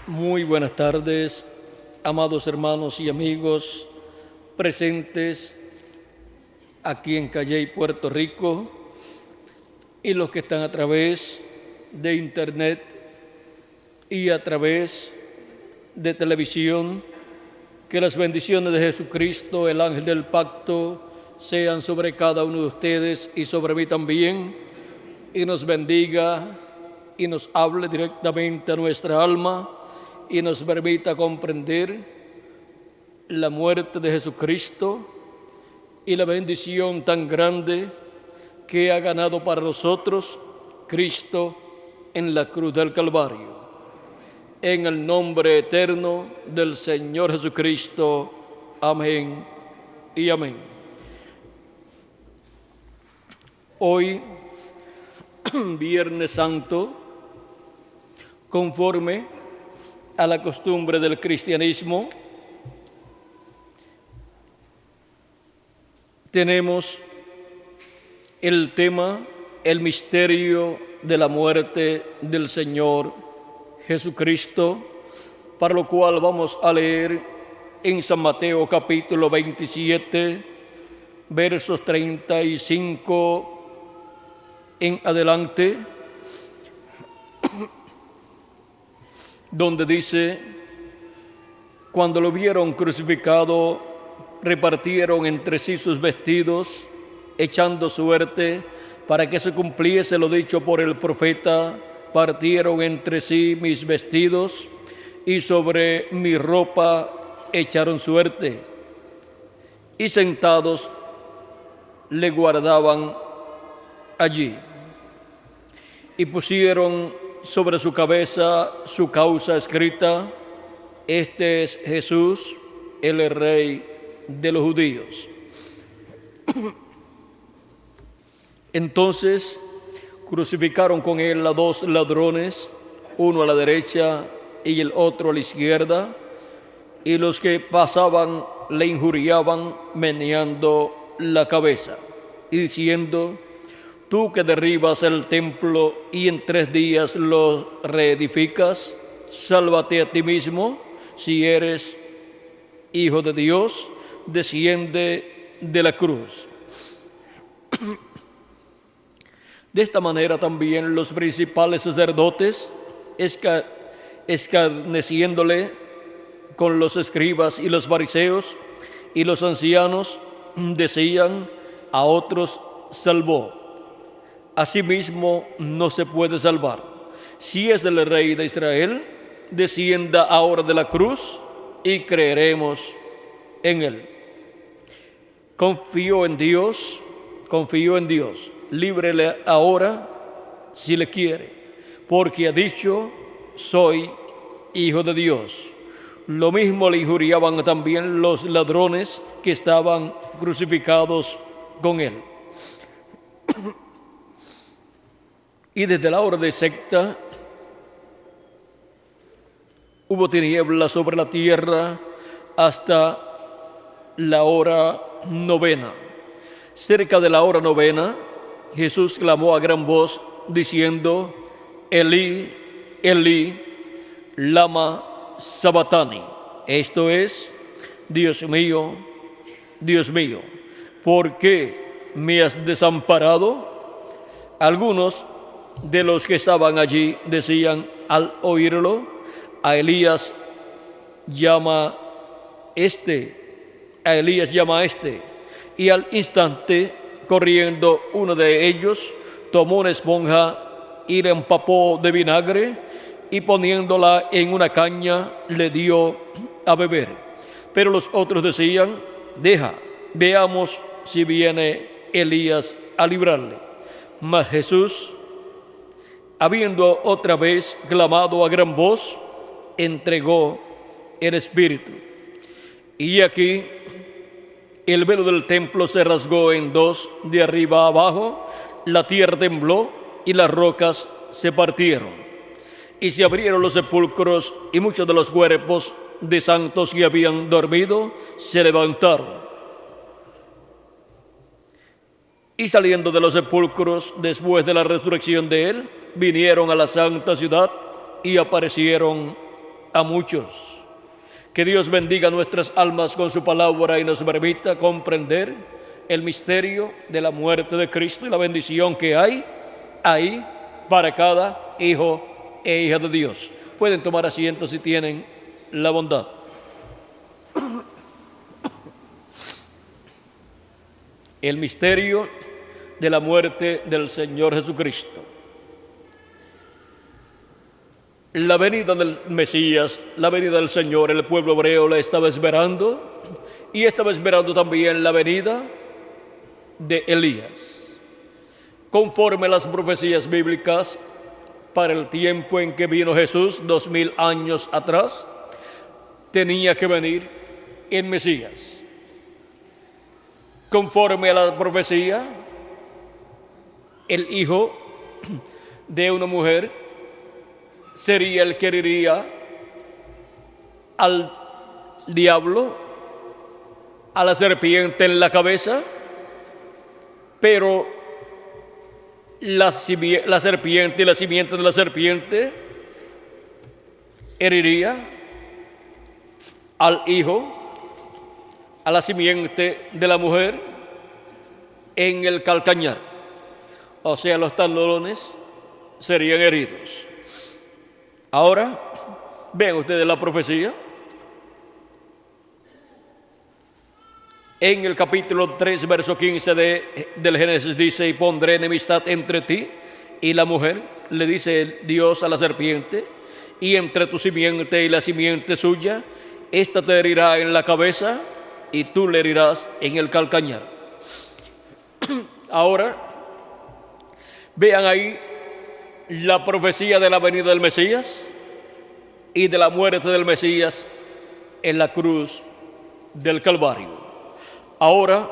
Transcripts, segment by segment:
Muy buenas tardes, amados hermanos y amigos presentes aquí en Calley, Puerto Rico, y los que están a través de internet y a través de televisión. Que las bendiciones de Jesucristo, el ángel del pacto, sean sobre cada uno de ustedes y sobre mí también, y nos bendiga y nos hable directamente a nuestra alma y nos permita comprender la muerte de Jesucristo y la bendición tan grande que ha ganado para nosotros Cristo en la cruz del Calvario. En el nombre eterno del Señor Jesucristo. Amén y amén. Hoy, Viernes Santo, conforme a la costumbre del cristianismo, tenemos el tema, el misterio de la muerte del Señor Jesucristo, para lo cual vamos a leer en San Mateo capítulo 27, versos 35 en adelante, donde dice: cuando lo vieron crucificado, repartieron entre sí sus vestidos, echando suerte para que se cumpliese lo dicho por el profeta: partieron entre sí mis vestidos y sobre mi ropa echaron suerte. Y sentados le guardaban allí. Y pusieron sobre su cabeza su causa escrita: este es Jesús, el Rey de los judíos. Entonces crucificaron con él a dos ladrones, uno a la derecha y el otro a la izquierda, y los que pasaban le injuriaban meneando la cabeza y diciendo: tú que derribas el templo y en 3 días lo reedificas, sálvate a ti mismo. Si eres Hijo de Dios, desciende de la cruz. De esta manera también los principales sacerdotes, escarneciéndole con los escribas y los fariseos y los ancianos, decían: a otros salvó, a sí mismo no se puede salvar. Si es el Rey de Israel, descienda ahora de la cruz y creeremos en él. Confío en Dios, líbrele ahora si le quiere, porque ha dicho: soy Hijo de Dios. Lo mismo le injuriaban también los ladrones que estaban crucificados con él. Y desde la hora de sexta hubo tinieblas sobre la tierra hasta la hora novena. Cerca de la hora novena, Jesús clamó a gran voz diciendo: Elí, Elí, lama sabactani. Esto es: Dios mío, ¿por qué me has desamparado? Algunos de los que estaban allí decían al oírlo: a Elías llama este. Y al instante, corriendo uno de ellos, tomó una esponja y la empapó de vinagre, y poniéndola en una caña le dio a beber. Pero los otros decían: deja, veamos si viene Elías a librarle. Mas Jesús, habiendo otra vez clamado a gran voz, entregó el Espíritu. Y aquí el velo del templo se rasgó en dos, de arriba a abajo, la tierra tembló y las rocas se partieron. Y se abrieron los sepulcros, y muchos de los cuerpos de santos que habían dormido se levantaron. Y saliendo de los sepulcros, después de la resurrección de él, vinieron a la santa ciudad y aparecieron a muchos. Que Dios bendiga nuestras almas con su palabra y nos permita comprender el misterio de la muerte de Cristo y la bendición que hay ahí para cada hijo e hija de Dios. Pueden tomar asiento si tienen la bondad. El misterio de la muerte del Señor Jesucristo. La venida del Mesías, la venida del Señor, el pueblo hebreo la estaba esperando y estaba esperando también la venida de Elías. Conforme a las profecías bíblicas, para el tiempo en que vino Jesús, 2000 años atrás, tenía que venir el Mesías. Conforme a la profecía, el hijo de una mujer sería el que heriría al diablo, a la serpiente en la cabeza, pero la serpiente y la simiente de la serpiente heriría al hijo, a la simiente de la mujer en el calcañar. O sea, los talones serían heridos. Ahora, vean ustedes la profecía. En el capítulo 3, verso 15 del Génesis dice: y pondré enemistad entre ti y la mujer, le dice Dios a la serpiente, y entre tu simiente y la simiente suya, esta te herirá en la cabeza y tú le herirás en el calcañar. Ahora, vean ahí la profecía de la venida del Mesías y de la muerte del Mesías en la cruz del Calvario. Ahora,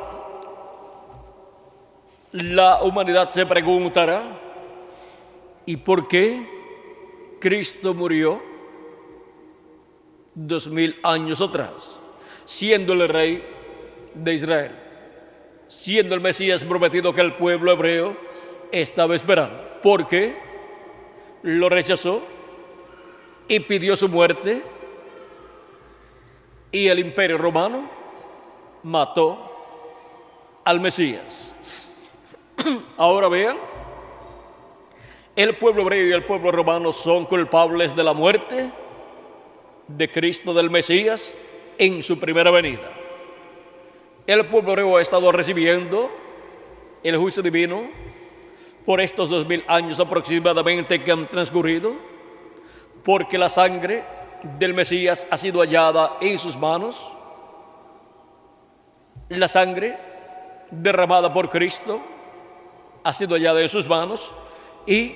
la humanidad se preguntará: ¿y por qué Cristo murió 2000 años atrás, siendo el rey de Israel, siendo el Mesías prometido que el pueblo hebreo estaba esperando? ¿Por qué lo rechazó y pidió su muerte? Y el Imperio Romano mató al Mesías. Ahora vean, el pueblo hebreo y el pueblo romano son culpables de la muerte de Cristo, del Mesías, en su primera venida. El pueblo hebreo ha estado recibiendo el juicio divino por estos 2000 años aproximadamente que han transcurrido, porque la sangre del Mesías ha sido hallada en sus manos. La sangre derramada por Cristo ha sido hallada en sus manos y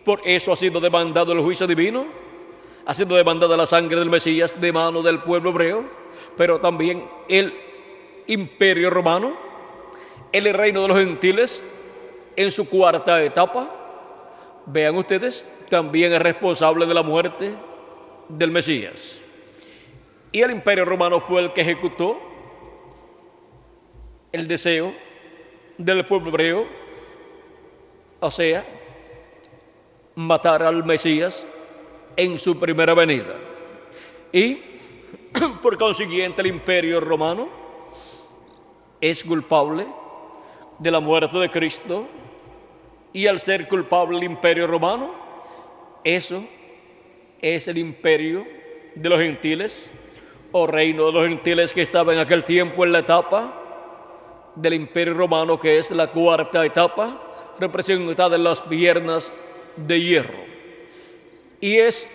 por eso ha sido demandado el juicio divino, ha sido demandada la sangre del Mesías de mano del pueblo hebreo, pero también el Imperio Romano, el reino de los gentiles, en su cuarta etapa, vean ustedes, también es responsable de la muerte del Mesías. Y el Imperio Romano fue el que ejecutó el deseo del pueblo hebreo, o sea, matar al Mesías en su primera venida. Y por consiguiente el Imperio Romano es culpable de la muerte de Cristo, y al ser culpable el Imperio Romano, eso es el imperio de los gentiles, o reino de los gentiles, que estaba en aquel tiempo en la etapa del Imperio Romano, que es la cuarta etapa, representada en las piernas de hierro. Y es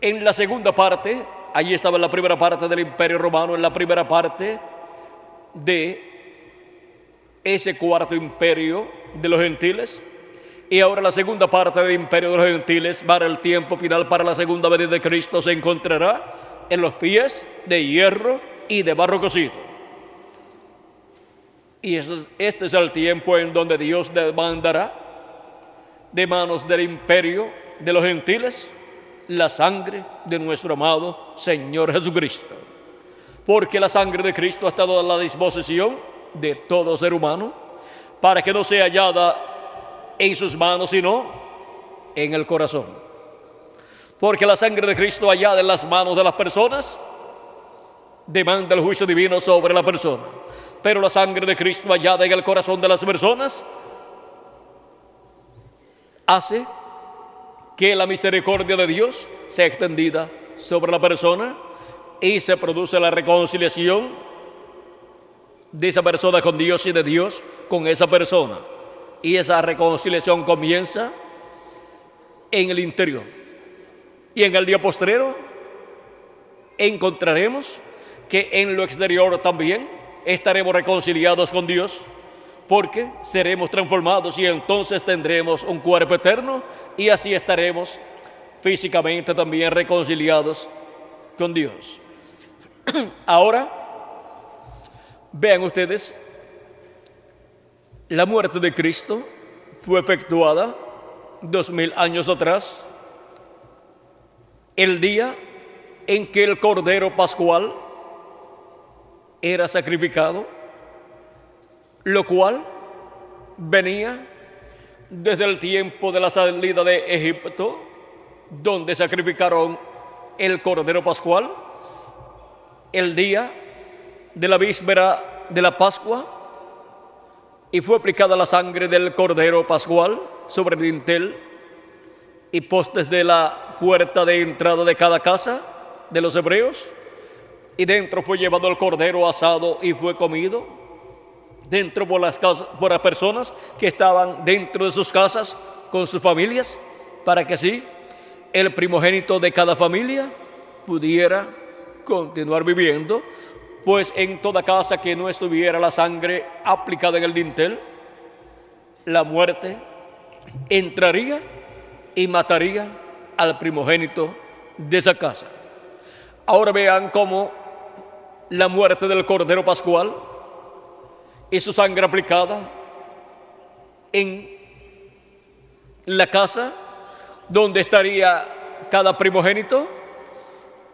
en la segunda parte, allí estaba en la primera parte del Imperio Romano, en la primera parte de ese cuarto imperio de los gentiles, y ahora la segunda parte del imperio de los gentiles, para el tiempo final, para la segunda venida de Cristo, se encontrará en los pies de hierro y de barro cocido. Y este es el tiempo en donde Dios demandará de manos del imperio de los gentiles la sangre de nuestro amado Señor Jesucristo. Porque la sangre de Cristo ha estado a la disposición de todo ser humano, para que no sea hallada en sus manos, sino en el corazón. Porque la sangre de Cristo hallada en las manos de las personas demanda el juicio divino sobre la persona. Pero la sangre de Cristo hallada en el corazón de las personas hace que la misericordia de Dios sea extendida sobre la persona y se produce la reconciliación de esa persona con Dios y de Dios con esa persona. Y esa reconciliación comienza en el interior. Y en el día postrero encontraremos que en lo exterior también estaremos reconciliados con Dios, porque seremos transformados y entonces tendremos un cuerpo eterno y así estaremos físicamente también reconciliados con Dios. Ahora, vean ustedes, la muerte de Cristo fue efectuada 2000 años atrás, el día en que el Cordero Pascual era sacrificado, lo cual venía desde el tiempo de la salida de Egipto, donde sacrificaron el Cordero Pascual, el día de la víspera de la Pascua, y fue aplicada la sangre del Cordero Pascual sobre el dintel y postes de la puerta de entrada de cada casa de los hebreos, y dentro fue llevado el cordero asado y fue comido dentro por las personas que estaban dentro de sus casas con sus familias, para que así el primogénito de cada familia pudiera continuar viviendo, pues en toda casa que no estuviera la sangre aplicada en el dintel, la muerte entraría y mataría al primogénito de esa casa. Ahora vean cómo la muerte del Cordero Pascual y su sangre aplicada en la casa donde estaría cada primogénito,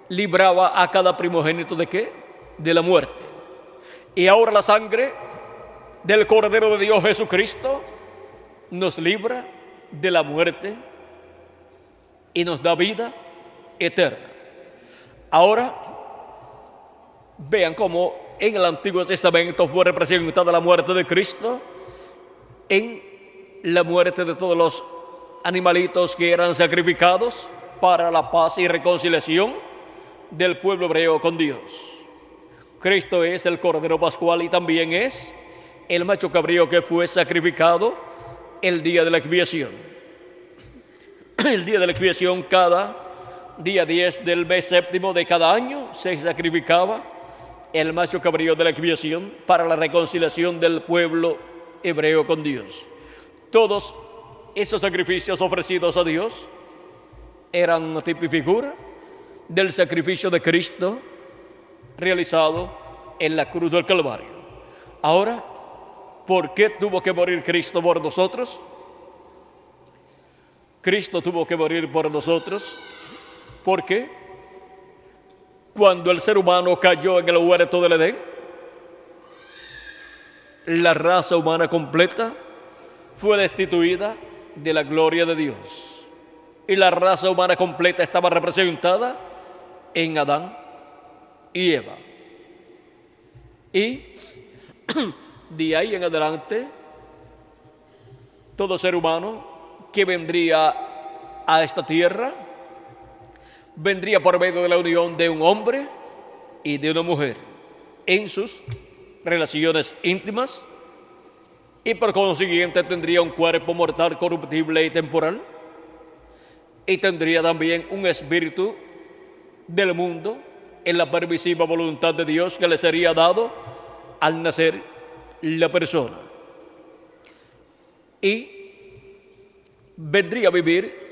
libraba a cada primogénito ¿de qué? De la muerte. Y ahora la sangre del Cordero de Dios Jesucristo nos libra de la muerte y nos da vida eterna. Ahora, vean cómo en el Antiguo Testamento fue representada la muerte de Cristo en la muerte de todos los animalitos que eran sacrificados para la paz y reconciliación del pueblo hebreo con Dios. Cristo es el Cordero Pascual y también es el macho cabrío que fue sacrificado el día de la expiación. El día de la expiación, cada día 10 del mes séptimo de cada año, se sacrificaba el macho cabrío de la expiación para la reconciliación del pueblo hebreo con Dios. Todos esos sacrificios ofrecidos a Dios eran una tipo y figura del sacrificio de Cristo realizado en la cruz del Calvario. Ahora, ¿por qué tuvo que morir Cristo por nosotros? Cristo tuvo que morir por nosotros porque cuando el ser humano cayó en el huerto del Edén, la raza humana completa fue destituida de la gloria de Dios. Y la raza humana completa estaba representada en Adán y Eva. Y de ahí en adelante, todo ser humano que vendría a esta tierra, vendría por medio de la unión de un hombre y de una mujer en sus relaciones íntimas, y por consiguiente tendría un cuerpo mortal, corruptible y temporal, y tendría también un espíritu del mundo en la permisiva voluntad de Dios que le sería dado al nacer la persona, y vendría a vivir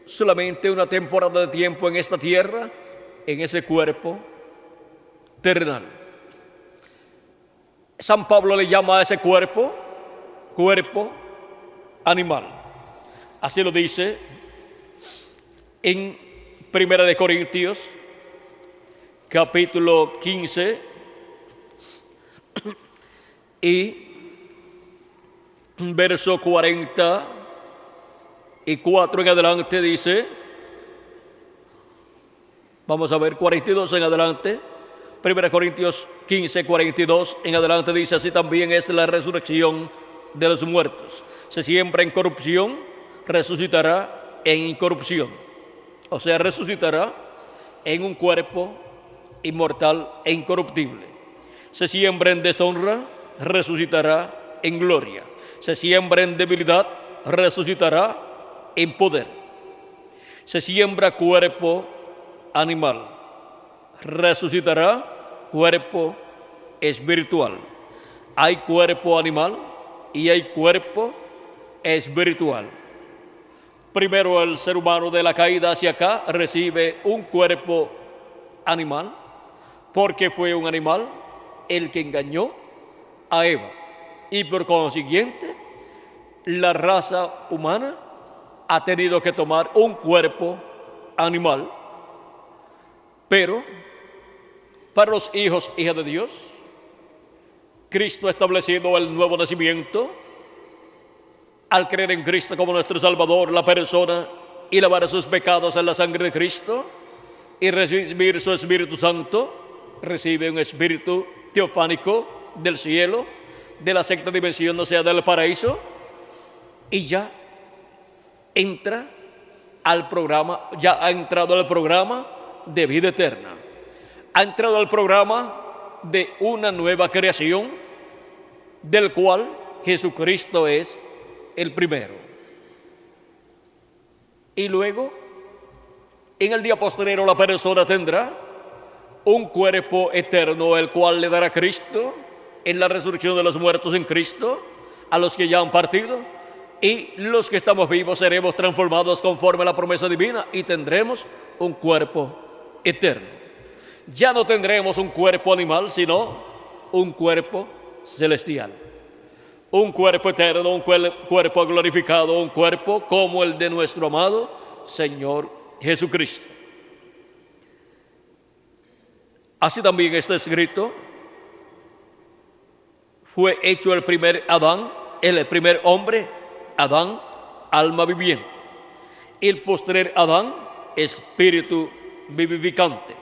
solamente una temporada de tiempo en esta tierra, en ese cuerpo terrenal. San Pablo le llama a ese cuerpo animal. Así lo dice en 1 de Corintios, capítulo 15, y verso 44 en adelante dice: Vamos a ver 42 en adelante. 1 Corintios 15, 42 en adelante dice: así también es la resurrección de los muertos. Se siembra en corrupción, resucitará en incorrupción. O sea, resucitará en un cuerpo inmortal e incorruptible. Se siembra en deshonra, resucitará en gloria. Se siembra en debilidad, resucitará en poder. Se siembra cuerpo animal, resucitará cuerpo espiritual. Hay cuerpo animal y hay cuerpo espiritual. Primero, el ser humano de la caída hacia acá recibe un cuerpo animal, porque fue un animal el que engañó a Eva. Y por consiguiente, la raza humana ha tenido que tomar un cuerpo animal. Pero para los hijos, hijas de Dios, Cristo ha establecido el nuevo nacimiento. Al creer en Cristo como nuestro Salvador, la persona, y lavar sus pecados en la sangre de Cristo, y recibir su Espíritu Santo, recibe un espíritu teofánico del cielo, de la sexta dimensión, o sea, del paraíso, y ya entra al programa, ya ha entrado al programa de vida eterna. Ha entrado al programa de una nueva creación, del cual Jesucristo es el primero. Y luego, en el día postrero, la persona tendrá un cuerpo eterno, el cual le dará Cristo en la resurrección de los muertos en Cristo, a los que ya han partido, y los que estamos vivos seremos transformados conforme a la promesa divina y tendremos un cuerpo eterno. Ya no tendremos un cuerpo animal, sino un cuerpo celestial. Un cuerpo eterno, un cuerpo glorificado, un cuerpo como el de nuestro amado Señor Jesucristo. Así también está escrito: fue hecho el primer Adán, el primer hombre, Adán, alma viviente. El postrer Adán, espíritu vivificante.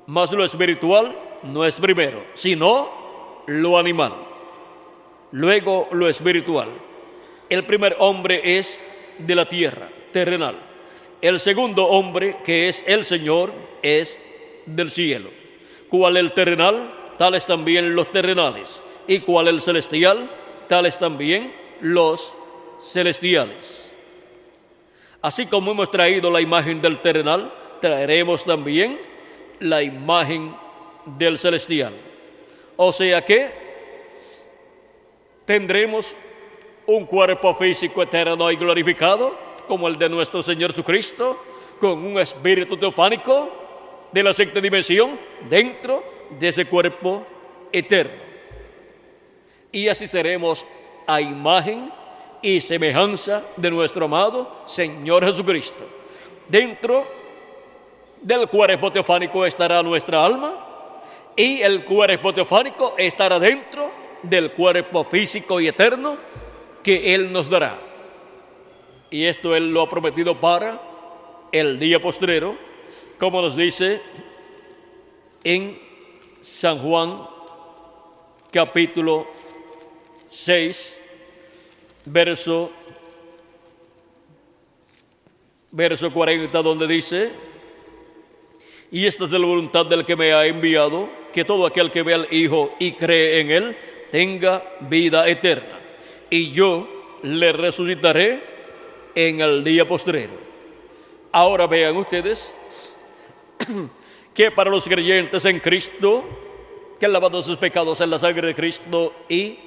Mas lo espiritual no es primero, sino lo animal. Luego lo espiritual. El primer hombre es de la tierra, terrenal. El segundo hombre, que es el Señor, es del cielo. Cual el terrenal, tales también los terrenales. Y cual el celestial, tales también los celestiales. Así como hemos traído la imagen del terrenal, traeremos también la imagen del celestial. O sea que tendremos un cuerpo físico eterno y glorificado, como el de nuestro Señor Jesucristo, con un espíritu teofánico de la sexta dimensión dentro de ese cuerpo eterno. Y así seremos a imagen y semejanza de nuestro amado Señor Jesucristo. Dentro del cuerpo teofánico estará nuestra alma, y el cuerpo teofánico estará dentro del cuerpo físico y eterno que Él nos dará. Y esto Él lo ha prometido para el día postrero, como nos dice en San Juan capítulo 6, verso 40, donde dice: y esta es de la voluntad del que me ha enviado, que todo aquel que ve al Hijo y cree en Él tenga vida eterna, y yo le resucitaré en el día postrero. Ahora vean ustedes que para los creyentes en Cristo, que han lavado sus pecados en la sangre de Cristo y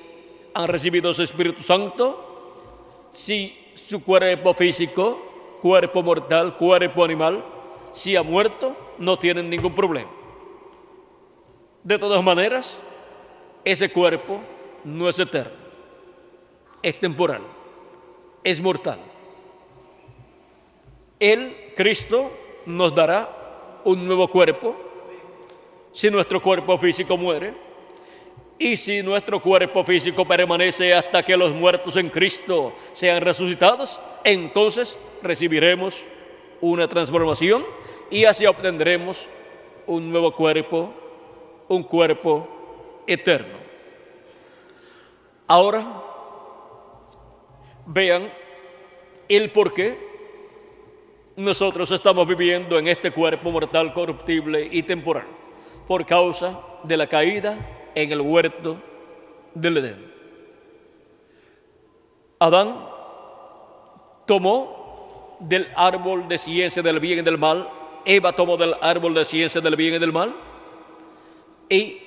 han recibido su Espíritu Santo, si su cuerpo físico, cuerpo mortal, cuerpo animal, si ha muerto, no tienen ningún problema. De todas maneras, ese cuerpo no es eterno, es temporal, es mortal. Él, Cristo, nos dará un nuevo cuerpo si nuestro cuerpo físico muere, y si nuestro cuerpo físico permanece hasta que los muertos en Cristo sean resucitados, entonces recibiremos una transformación y así obtendremos un nuevo cuerpo, un cuerpo eterno. Ahora, vean el por qué nosotros estamos viviendo en este cuerpo mortal, corruptible y temporal, por causa de la caída en el huerto del Edén. Adán tomó del árbol de ciencia del bien y del mal, Eva tomó del árbol de ciencia del bien y del mal, y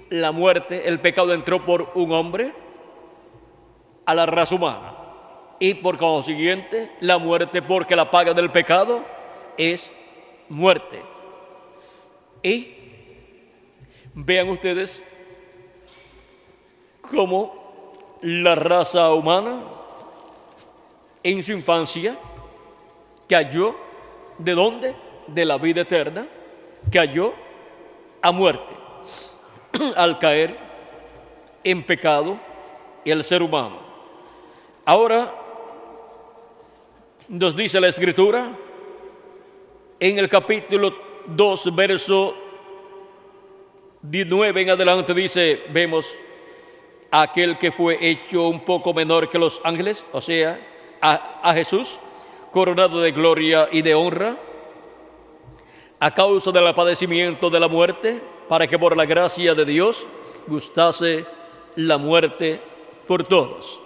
la muerte, el pecado entró por un hombre a la raza humana, y por consiguiente la muerte, porque la paga del pecado es muerte. Y vean ustedes cómo la raza humana en su infancia cayó, ¿de dónde? De la vida eterna, cayó a muerte al caer en pecado el ser humano. Ahora nos dice la Escritura en el capítulo 2, verso 19 en adelante, dice, vemos a aquel que fue hecho un poco menor que los ángeles, o sea, a Jesús, coronado de gloria y de honra, a causa del padecimiento de la muerte, para que por la gracia de Dios gustase la muerte por todos.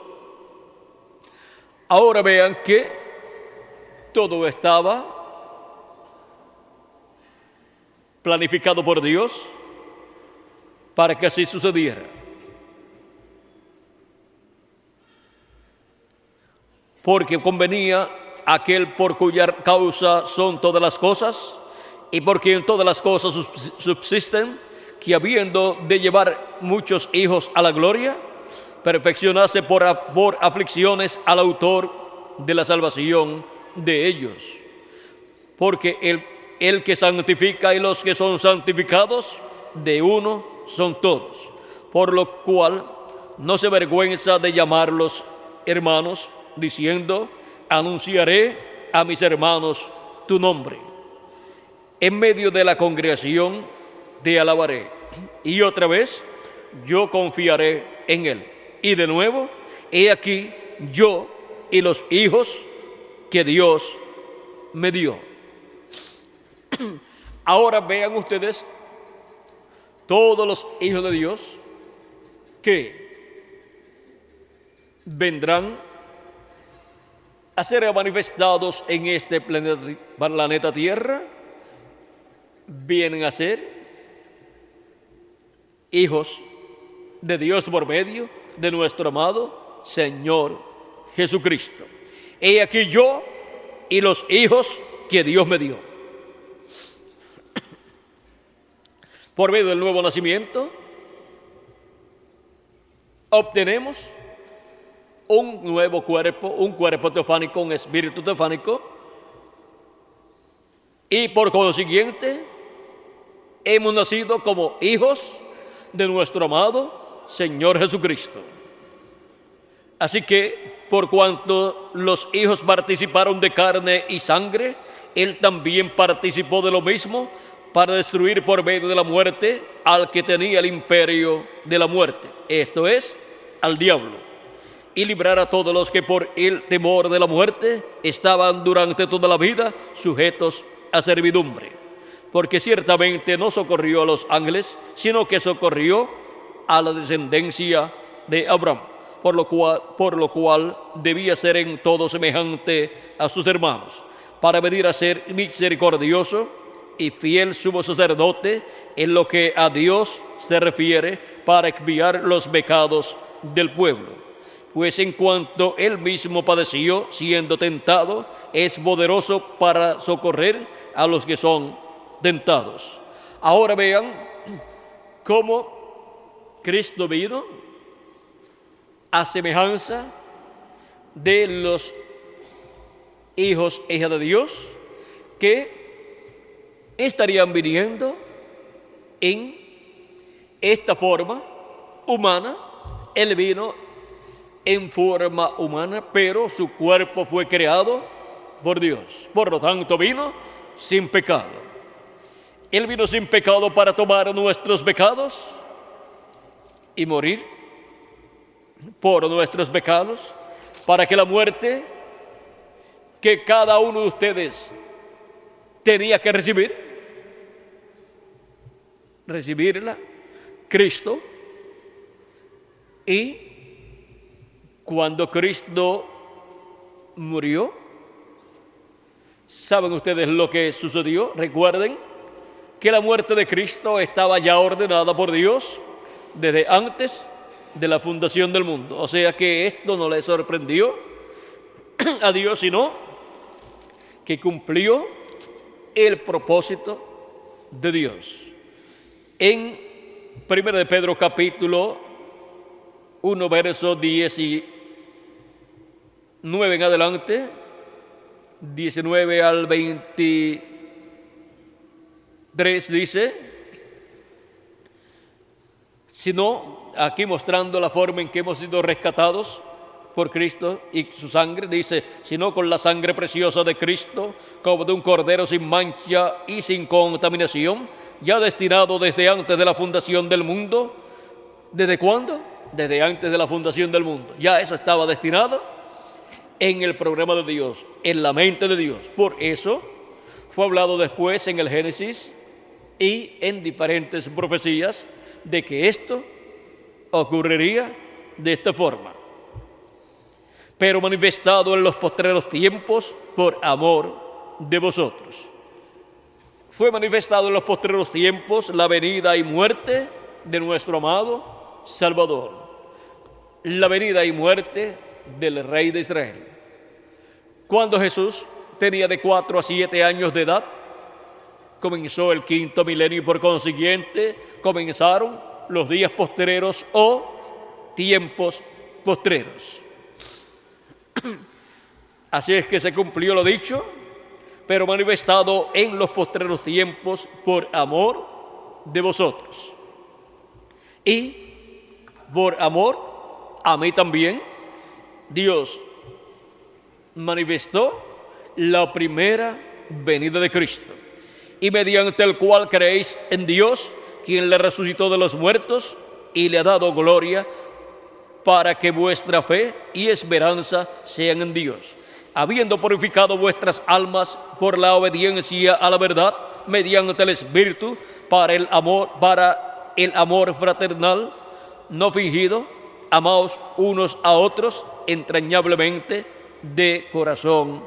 Ahora vean que todo estaba planificado por Dios para que así sucediera. Porque convenía aquel por cuya causa son todas las cosas y por quien todas las cosas subsisten, que habiendo de llevar muchos hijos a la gloria, perfeccionase por aflicciones al autor de la salvación de ellos. Porque el que santifica y los que son santificados, de uno son todos. Por lo cual no se avergüenza de llamarlos hermanos, diciendo, anunciaré a mis hermanos tu nombre. En medio de la congregación te alabaré. Y otra vez, yo confiaré en él. Y de nuevo, he aquí yo y los hijos que Dios me dio. Ahora vean ustedes todos los hijos de Dios que vendrán a ser manifestados en este planeta Tierra, vienen a ser hijos de Dios por medio de nuestro amado Señor Jesucristo. He aquí yo y los hijos que Dios me dio. Por medio del nuevo nacimiento, obtenemos un nuevo cuerpo, un cuerpo teofánico, un espíritu teofánico, y por consiguiente hemos nacido como hijos de nuestro amado Señor Jesucristo. Así que, por cuanto los hijos participaron de carne y sangre, Él también participó de lo mismo, para destruir por medio de la muerte al que tenía el imperio de la muerte, esto es, al diablo, y librar a todos los que por el temor de la muerte estaban durante toda la vida sujetos a servidumbre. Porque ciertamente no socorrió a los ángeles, sino que socorrió a la descendencia de Abraham, por lo cual debía ser en todo semejante a sus hermanos, para venir a ser misericordioso y fiel sumo sacerdote en lo que a Dios se refiere, para expiar los pecados del pueblo. Pues en cuanto él mismo padeció siendo tentado, es poderoso para socorrer a los que son tentados. Ahora vean cómo Cristo vino a semejanza de los hijos e hijas de Dios que estarían viniendo en esta forma humana. Él vino en forma humana, pero su cuerpo fue creado por Dios. Por lo tanto, vino sin pecado. Él vino sin pecado para tomar nuestros pecados y morir por nuestros pecados, para que la muerte que cada uno de ustedes tenía que recibirla Cristo. Y cuando Cristo murió, ¿saben ustedes lo que sucedió? Recuerden que la muerte de Cristo estaba ya ordenada por Dios desde antes de la fundación del mundo. O sea que esto no le sorprendió a Dios, sino que cumplió el propósito de Dios. En 1 de Pedro capítulo 1, verso 19 en adelante, 19 al 23 dice, sino aquí mostrando la forma en que hemos sido rescatados por Cristo y su sangre, dice, sino con la sangre preciosa de Cristo, como de un cordero sin mancha y sin contaminación, ya destinado desde antes de la fundación del mundo. ¿Desde cuándo? Desde antes de la fundación del mundo. Ya eso estaba destinado en el programa de Dios, en la mente de Dios. Por eso fue hablado después en el Génesis y en diferentes profecías de que esto ocurriría de esta forma. Pero manifestado en los postreros tiempos por amor de vosotros. Fue manifestado en los postreros tiempos la venida y muerte de nuestro amado Salvador. La venida y muerte del Rey de Israel. Cuando Jesús tenía de 4 a 7 años de edad, comenzó el quinto milenio y por consiguiente comenzaron los días postreros o tiempos postreros. Así es que se cumplió lo dicho, pero manifestado en los postreros tiempos por amor de vosotros. Y por amor a mí también, Dios manifestó la primera venida de Cristo, y mediante el cual creéis en Dios, quien le resucitó de los muertos y le ha dado gloria, para que vuestra fe y esperanza sean en Dios, habiendo purificado vuestras almas por la obediencia a la verdad, mediante el Espíritu, para el amor fraternal, no fingido. Amaos unos a otros entrañablemente de corazón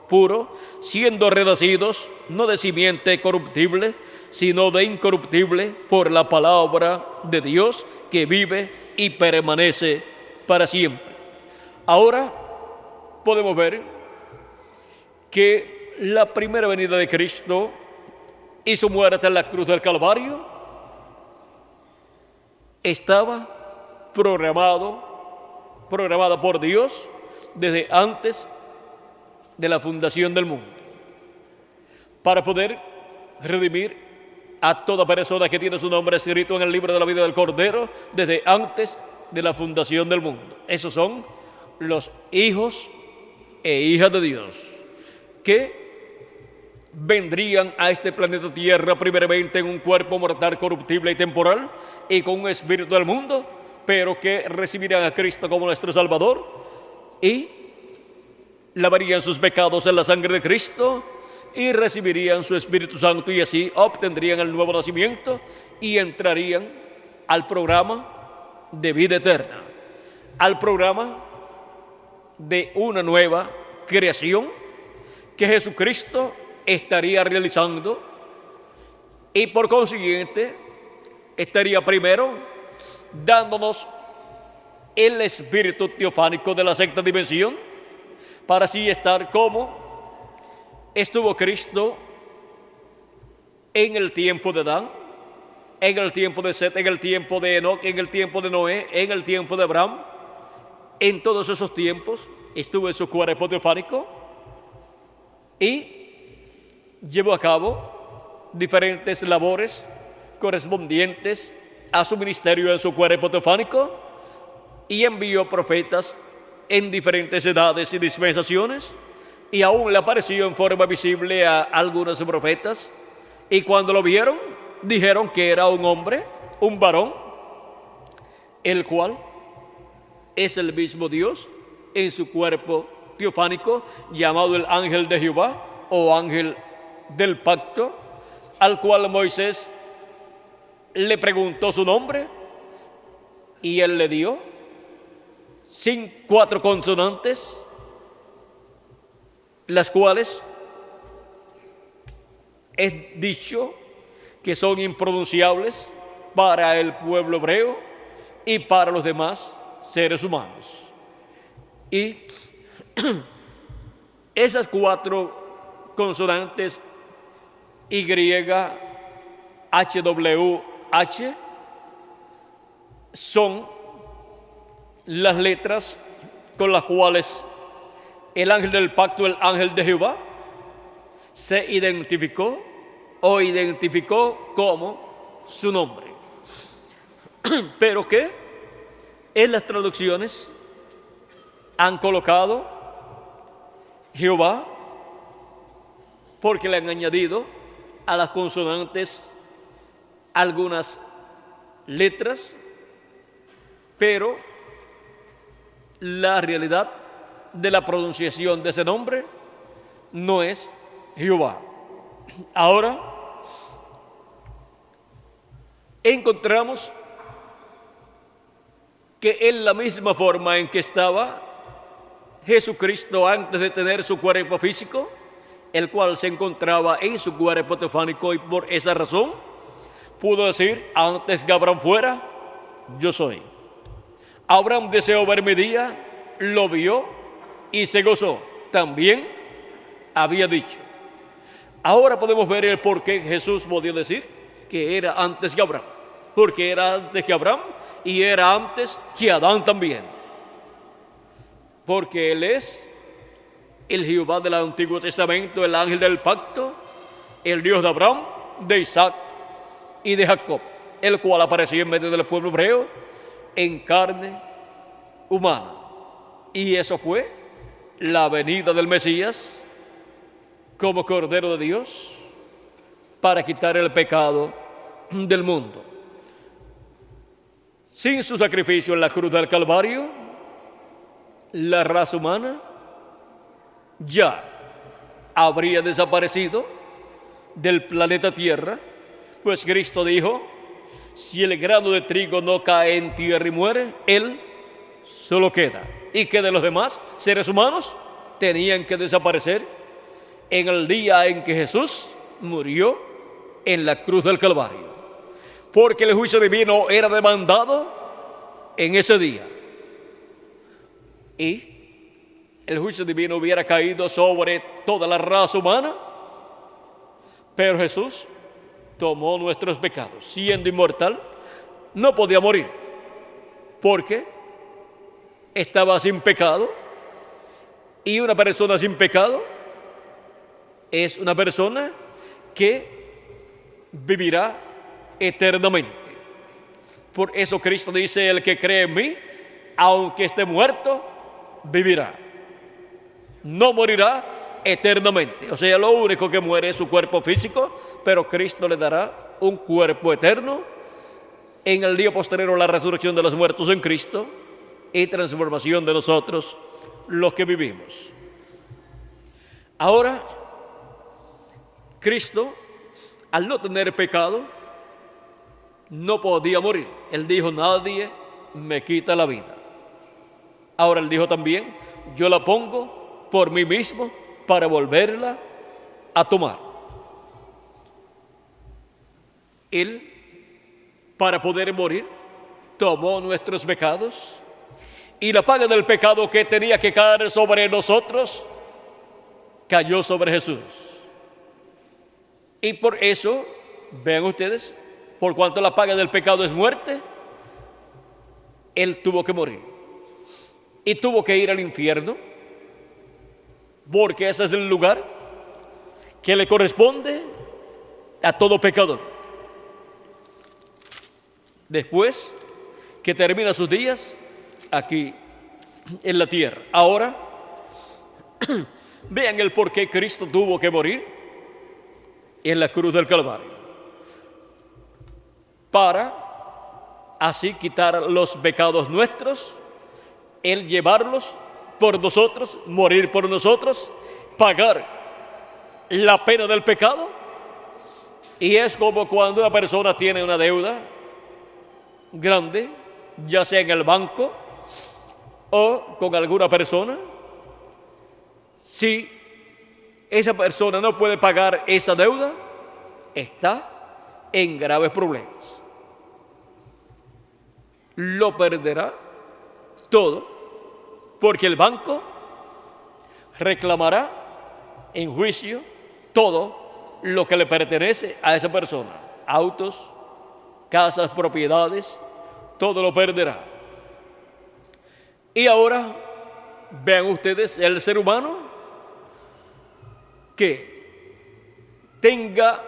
puro, siendo renacidos no de simiente corruptible, sino de incorruptible, por la palabra de Dios que vive y permanece para siempre. Ahora podemos ver que la primera venida de Cristo y su muerte en la cruz del Calvario estaba programada por Dios desde antes de la fundación del mundo, para poder redimir a toda persona que tiene su nombre escrito en el libro de la vida del Cordero desde antes de la fundación del mundo. Esos son los hijos e hijas de Dios, que vendrían a este planeta Tierra primeramente en un cuerpo mortal, corruptible y temporal, y con un espíritu del mundo, pero que recibirían a Cristo como nuestro Salvador y lavarían sus pecados en la sangre de Cristo y recibirían su Espíritu Santo, y así obtendrían el nuevo nacimiento y entrarían al programa de vida eterna, al programa de una nueva creación que Jesucristo estaría realizando, y por consiguiente estaría primero dándonos el espíritu teofánico de la sexta dimensión, para así estar como estuvo Cristo en el tiempo de Adán, en el tiempo de Set, en el tiempo de Enoc, en el tiempo de Noé, en el tiempo de Abraham. En todos esos tiempos estuvo en su cuerpo teofánico y llevó a cabo diferentes labores correspondientes a su ministerio en su cuerpo teofánico, y envió profetas en diferentes edades y dispensaciones, y aún le apareció en forma visible a algunos profetas, y cuando lo vieron, dijeron que era un hombre, un varón, el cual es el mismo Dios en su cuerpo teofánico, llamado el ángel de Jehová o ángel del pacto, al cual Moisés le preguntó su nombre y él le dio 4 consonantes, las cuales es dicho que son impronunciables para el pueblo hebreo y para los demás seres humanos. Y esas 4 consonantes YHWH son las letras con las cuales el ángel del pacto, el ángel de Jehová, se identificó como su nombre. Pero que en las traducciones han colocado Jehová porque le han añadido a las consonantes algunas letras, pero la realidad de la pronunciación de ese nombre no es Jehová. Ahora encontramos que en la misma forma en que estaba Jesucristo antes de tener su cuerpo físico, el cual se encontraba en su cuerpo teofánico, y por esa razón pudo decir: antes que Abraham fuera, yo soy. Abraham deseó ver mi día, lo vio y se gozó. También había dicho. Ahora podemos ver el por qué Jesús podía decir que era antes que Abraham. Porque era antes que Abraham y era antes que Adán también. Porque Él es el Jehová del Antiguo Testamento, el ángel del pacto, el Dios de Abraham, de Isaac y de Jacob, el cual apareció en medio del pueblo hebreo en carne humana. Y eso fue la venida del Mesías como Cordero de Dios para quitar el pecado del mundo. Sin su sacrificio en la cruz del Calvario, la raza humana ya habría desaparecido del planeta Tierra, pues Cristo dijo: si el grano de trigo no cae en tierra y muere, él solo queda. Y que de los demás seres humanos tenían que desaparecer en el día en que Jesús murió en la cruz del Calvario, porque el juicio divino era demandado en ese día. Y el juicio divino hubiera caído sobre toda la raza humana, pero Jesús tomó nuestros pecados. Siendo inmortal, no podía morir, porque estaba sin pecado, y una persona sin pecado es una persona que vivirá eternamente. Por eso Cristo dice: el que cree en mí, aunque esté muerto, vivirá. No morirá eternamente. O sea, lo único que muere es su cuerpo físico, pero Cristo le dará un cuerpo eterno en el día posterior a la resurrección de los muertos en Cristo y transformación de nosotros, los que vivimos. Ahora, Cristo, al no tener pecado, no podía morir. Él dijo: nadie me quita la vida. Ahora él dijo también: yo la pongo por mí mismo para volverla a tomar. Él, para poder morir, tomó nuestros pecados, y la paga del pecado que tenía que caer sobre nosotros cayó sobre Jesús. Y por eso, vean ustedes, por cuanto la paga del pecado es muerte, Él tuvo que morir y tuvo que ir al infierno, porque ese es el lugar que le corresponde a todo pecador. Después que termina sus días aquí en la tierra. Ahora, Vean el por qué Cristo tuvo que morir en la cruz del Calvario. Para así quitar los pecados nuestros, Él llevarlos por nosotros, morir por nosotros, pagar la pena del pecado. Y es como cuando una persona tiene una deuda grande, ya sea en el banco o con alguna persona. Si esa persona no puede pagar esa deuda, está en graves problemas. Lo perderá todo, porque el banco reclamará en juicio todo lo que le pertenece a esa persona. Autos, casas, propiedades, todo lo perderá. Y ahora vean ustedes el ser humano que tenga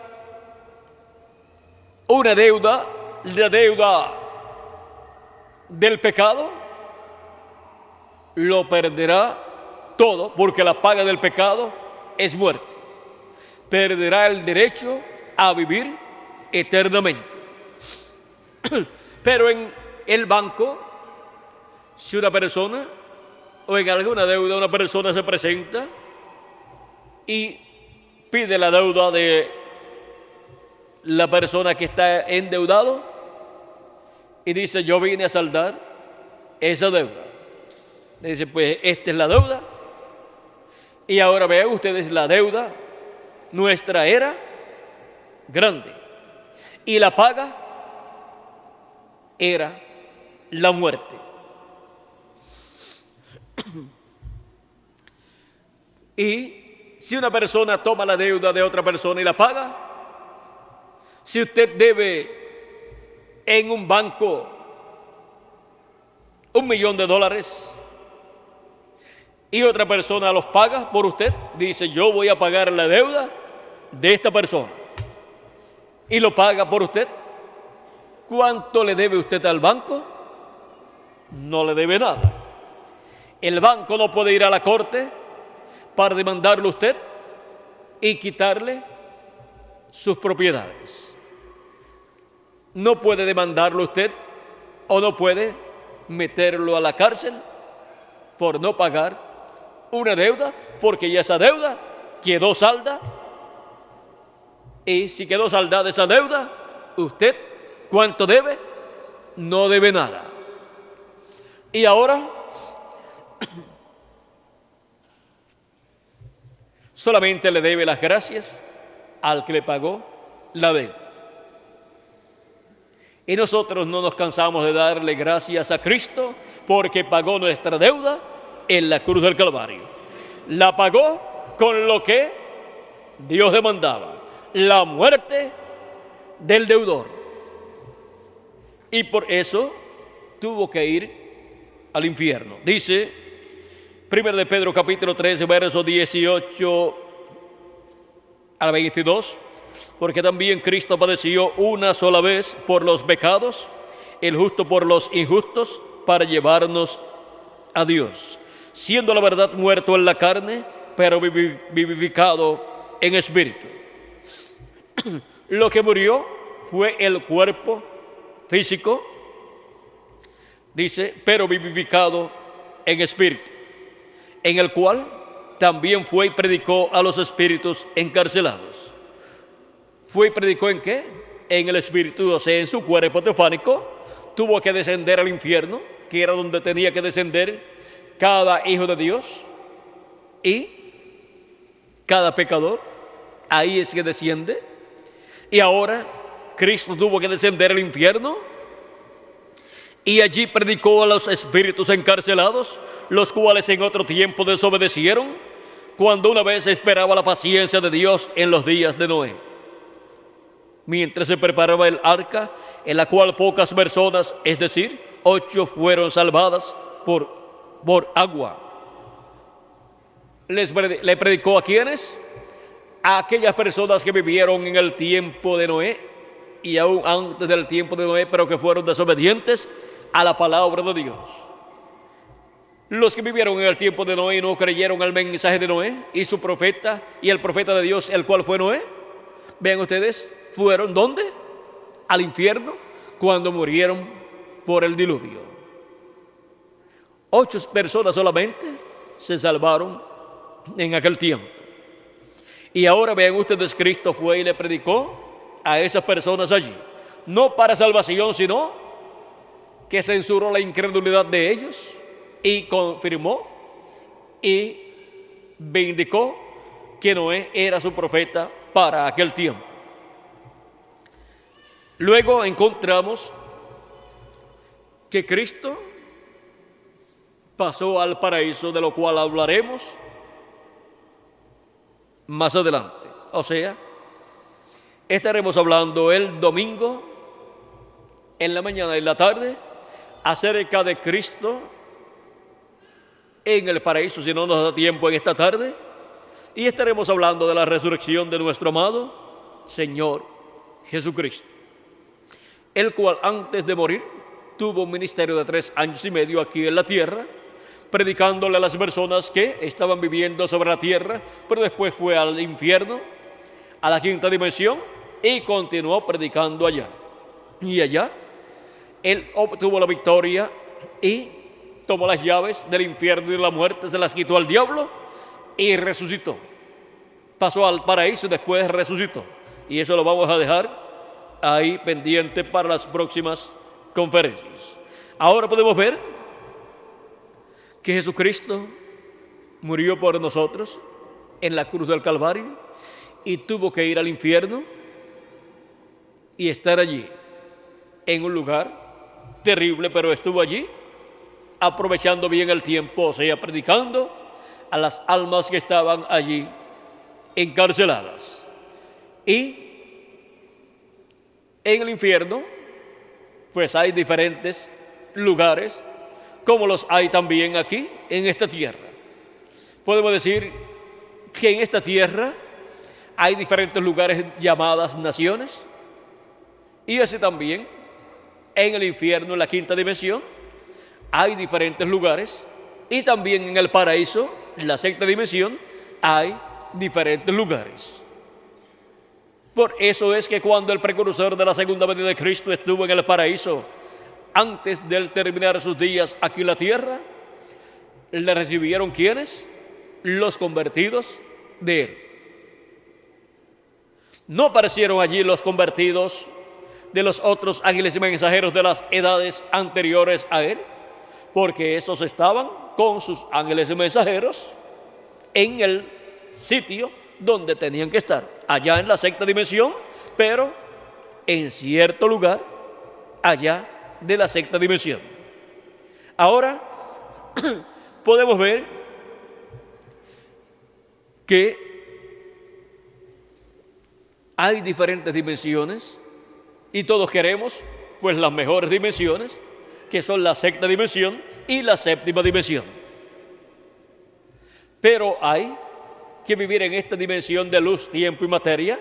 una deuda, la deuda del pecado, lo perderá todo, porque la paga del pecado es muerte. Perderá el derecho a vivir eternamente. Pero en el banco, si una persona o en alguna deuda una persona se presenta y pide la deuda de la persona que está endeudado y dice: yo vine a saldar esa deuda. Le dice: pues esta es la deuda. Y ahora vean ustedes, la deuda nuestra era grande y la paga era la muerte. Y si una persona toma la deuda de otra persona y la paga, si usted debe en un banco $1.000.000 y otra persona los paga por usted, dice: yo voy a pagar la deuda de esta persona, y lo paga por usted, ¿cuánto le debe usted al banco? No le debe nada. El banco no puede ir a la corte para demandarle a usted y quitarle sus propiedades. No puede demandarlo usted, o no puede meterlo a la cárcel por no pagar una deuda, porque ya esa deuda quedó salda. Y si quedó saldada esa deuda, usted, ¿cuánto debe? No debe nada. Y ahora solamente le debe las gracias al que le pagó la deuda. Y nosotros no nos cansamos de darle gracias a Cristo porque pagó nuestra deuda en la cruz del Calvario. La pagó con lo que Dios demandaba: la muerte del deudor. Y por eso tuvo que ir al infierno. Dice 1 de Pedro capítulo 3, versos 18 al 22: porque también Cristo padeció una sola vez por los pecados, el justo por los injustos, para llevarnos a Dios, siendo la verdad muerto en la carne, pero vivificado en espíritu. Lo que murió fue el cuerpo físico, dice, pero vivificado en espíritu, en el cual también fue y predicó a los espíritus encarcelados. ¿Fue y predicó en qué? En el espíritu, o sea, en su cuerpo teofánico. Tuvo que descender al infierno, que era donde tenía que descender cada hijo de Dios y cada pecador. Ahí es que desciende. Y ahora Cristo tuvo que descender al infierno y allí predicó a los espíritus encarcelados, los cuales en otro tiempo desobedecieron, cuando una vez esperaba la paciencia de Dios en los días de Noé, mientras se preparaba el arca, en la cual pocas personas, es decir, 8, fueron salvadas por agua. ¿Le predicó a quiénes? A aquellas personas que vivieron en el tiempo de Noé y aún antes del tiempo de Noé, pero que fueron desobedientes a la palabra de Dios. los que vivieron en el tiempo de Noé y no creyeron al mensaje de Noé y su profeta y el profeta de Dios, el cual fue Noé. Vean ustedes, ¿fueron dónde? Al infierno cuando murieron por el diluvio. 8 personas solamente se salvaron en aquel tiempo. Y ahora vean ustedes, Cristo fue y le predicó a esas personas allí, no para salvación, sino que censuró la incredulidad de ellos y confirmó y vindicó que Noé era su profeta para aquel tiempo. Luego encontramos que Cristo pasó al paraíso, de lo cual hablaremos más adelante. O sea, estaremos hablando el domingo en la mañana y en la tarde acerca de Cristo en el paraíso, si no nos da tiempo en esta tarde, y estaremos hablando de la resurrección de nuestro amado Señor Jesucristo, el cual antes de morir tuvo un ministerio de 3 años y medio aquí en la tierra, predicándole a las personas que estaban viviendo sobre la tierra, pero después fue al infierno, a la 5ª dimensión, y continuó predicando allá. Y allá Él obtuvo la victoria y tomó las llaves del infierno y de la muerte, se las quitó al diablo y resucitó. Pasó al paraíso y después resucitó. Y eso lo vamos a dejar ahí pendiente para las próximas conferencias. Ahora podemos ver que Jesucristo murió por nosotros en la cruz del Calvario y tuvo que ir al infierno y estar allí en un lugar terrible, pero estuvo allí aprovechando bien el tiempo, o sea, predicando a las almas que estaban allí encarceladas. Y en el infierno, pues hay diferentes lugares, como los hay también aquí en esta tierra. Podemos decir que en esta tierra hay diferentes lugares llamadas naciones, y así también en el infierno, en la 5ª dimensión, hay diferentes lugares, y también en el paraíso, en la 6ª dimensión, hay diferentes lugares. Por eso es que cuando el precursor de la segunda venida de Cristo estuvo en el paraíso, antes de él terminar sus días aquí en la tierra, le recibieron ¿quiénes? Los convertidos de él. No aparecieron allí los convertidos de los otros ángeles y mensajeros de las edades anteriores a él, porque esos estaban con sus ángeles y mensajeros en el sitio donde tenían que estar, allá en la 6ª dimensión, pero en cierto lugar allá de la 6ª dimensión. Ahora podemos ver que hay diferentes dimensiones y todos queremos pues las mejores dimensiones, que son la 6ª dimensión y la 7ª dimensión. Pero hay que vivir en esta dimensión de luz, tiempo y materia,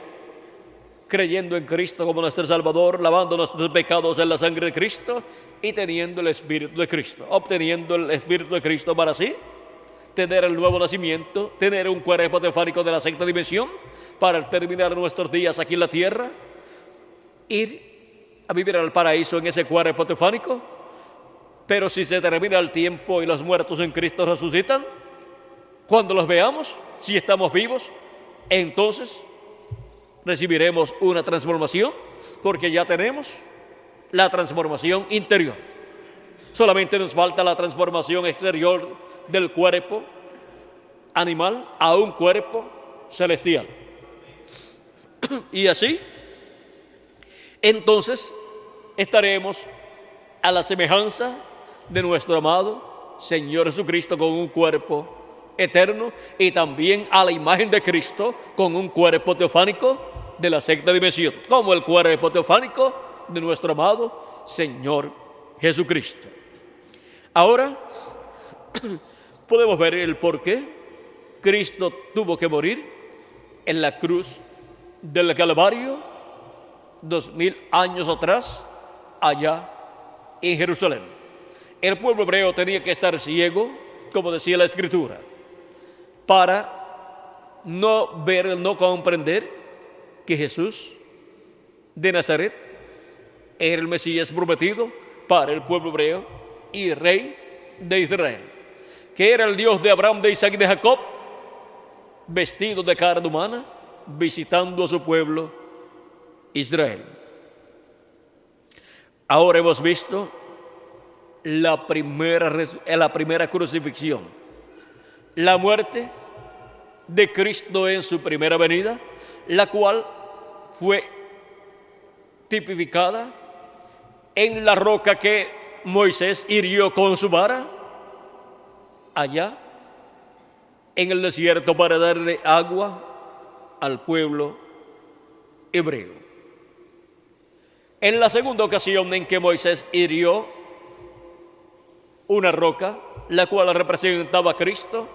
creyendo en Cristo como nuestro Salvador, lavando nuestros pecados en la sangre de Cristo y teniendo el Espíritu de Cristo, obteniendo el Espíritu de Cristo para así tener el nuevo nacimiento, tener un cuerpo teofánico de la 6ª dimensión para terminar nuestros días aquí en la tierra, ir a vivir al paraíso en ese cuerpo teofánico. Pero si se termina el tiempo y los muertos en Cristo resucitan, cuando los veamos, si estamos vivos, entonces recibiremos una transformación, porque ya tenemos la transformación interior. Solamente nos falta la transformación exterior del cuerpo animal a un cuerpo celestial. Y así, entonces, estaremos a la semejanza de nuestro amado Señor Jesucristo con un cuerpo eterno, y también a la imagen de Cristo con un cuerpo teofánico de la 6ª dimensión, como el cuerpo teofánico de nuestro amado Señor Jesucristo. Ahora podemos ver el por qué Cristo tuvo que morir en la cruz del Calvario 2000 años atrás, allá en Jerusalén. El pueblo hebreo tenía que estar ciego como decía la Escritura, para no ver, no comprender que Jesús de Nazaret era el Mesías prometido para el pueblo hebreo y rey de Israel, que era el Dios de Abraham, de Isaac y de Jacob, vestido de carne humana, visitando a su pueblo Israel. Ahora hemos visto la primera crucifixión, la muerte de Cristo en su primera venida, la cual fue tipificada en la roca que Moisés hirió con su vara allá en el desierto para darle agua al pueblo hebreo. En la segunda ocasión en que Moisés hirió una roca, la cual representaba a Cristo,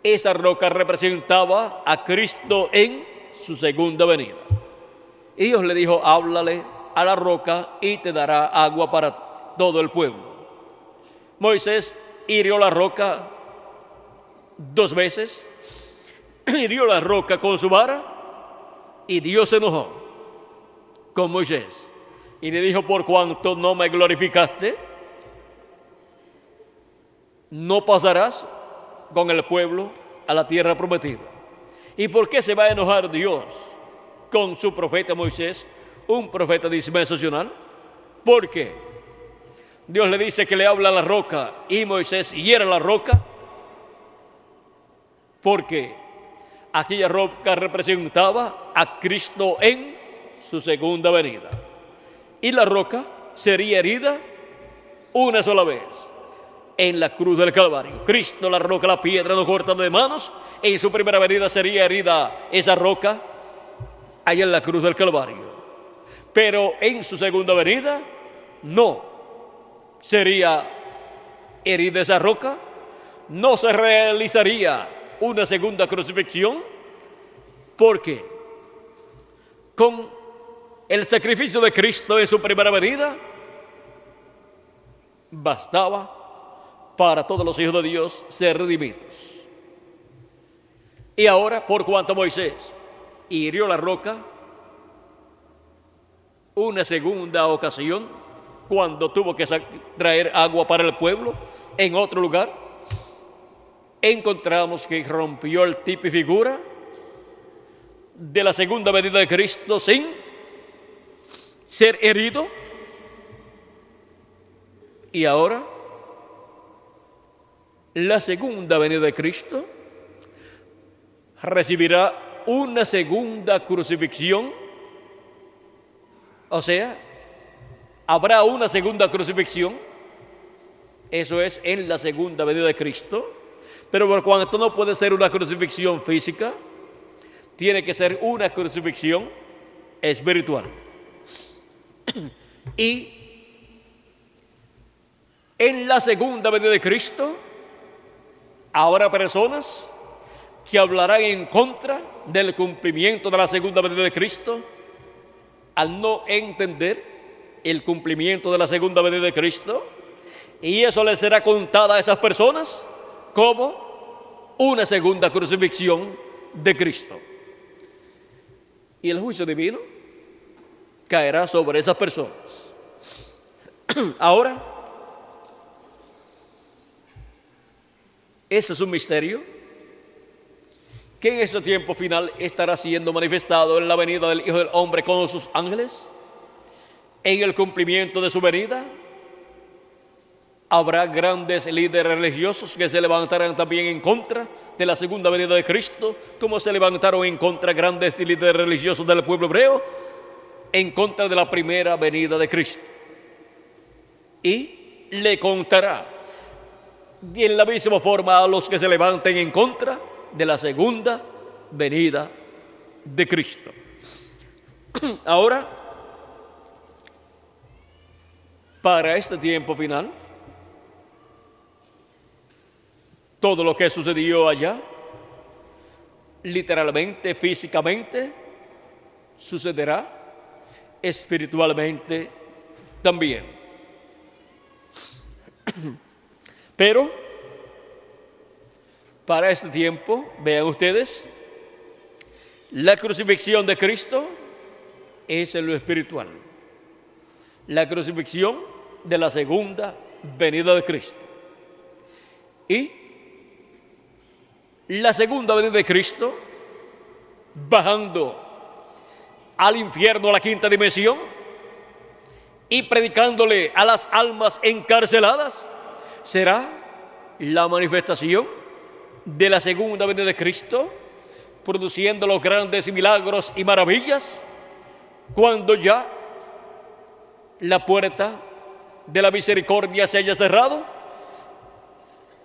esa roca representaba a Cristo en su segunda venida. Y Dios le dijo: háblale a la roca y te dará agua para todo el pueblo. Moisés hirió la roca 2 veces, hirió la roca con su vara, y Dios se enojó con Moisés y le dijo: por cuanto no me glorificaste, no pasarás con el pueblo a la tierra prometida. ¿Y por qué se va a enojar Dios con su profeta Moisés, un profeta dispensacional? Porque Dios le dice que le habla a la roca y Moisés hiera la roca, porque aquella roca representaba a Cristo en su segunda venida, y la roca sería herida una sola vez en la cruz del Calvario. Cristo, la roca, la piedra, no cortada de manos. En su primera venida sería herida esa roca allá en la cruz del Calvario, pero en su segunda venida no sería herida esa roca, no se realizaría una segunda crucifixión, porque con el sacrificio de Cristo en su primera venida bastaba para todos los hijos de Dios ser redimidos. Y ahora, por cuanto Moisés hirió la roca una segunda ocasión, cuando tuvo que traer agua para el pueblo en otro lugar, encontramos que rompió el tipo y figura de la segunda venida de Cristo sin ser herido. Y ahora la segunda venida de Cristo recibirá una segunda crucifixión, o sea, habrá una segunda crucifixión, eso es en la segunda venida de Cristo, pero por cuanto no puede ser una crucifixión física, tiene que ser una crucifixión espiritual. Y en la segunda venida de Cristo habrá personas que hablarán en contra del cumplimiento de la segunda venida de Cristo, al no entender el cumplimiento de la segunda venida de Cristo, y eso les será contada a esas personas como una segunda crucifixión de Cristo. Y el juicio divino caerá sobre esas personas. Ahora, ese es un misterio que en este tiempo final estará siendo manifestado en la venida del Hijo del Hombre con sus ángeles. En el cumplimiento de su venida habrá grandes líderes religiosos que se levantarán también en contra de la segunda venida de Cristo, como se levantaron en contra grandes líderes religiosos del pueblo hebreo en contra de la primera venida de Cristo. Y le contará en la misma forma a los que se levanten en contra de la segunda venida de Cristo. Ahora, para este tiempo final, todo lo que sucedió allá, literalmente, físicamente, sucederá espiritualmente también. Pero Para este tiempo, vean ustedes, la crucifixión de Cristo es en lo espiritual. La crucifixión de la segunda venida de Cristo. Y la segunda venida de Cristo, bajando al infierno, a la quinta dimensión, y predicándole a las almas encarceladas, será la manifestación de la segunda venida de Cristo, produciendo los grandes milagros y maravillas, cuando ya la puerta de la misericordia se haya cerrado,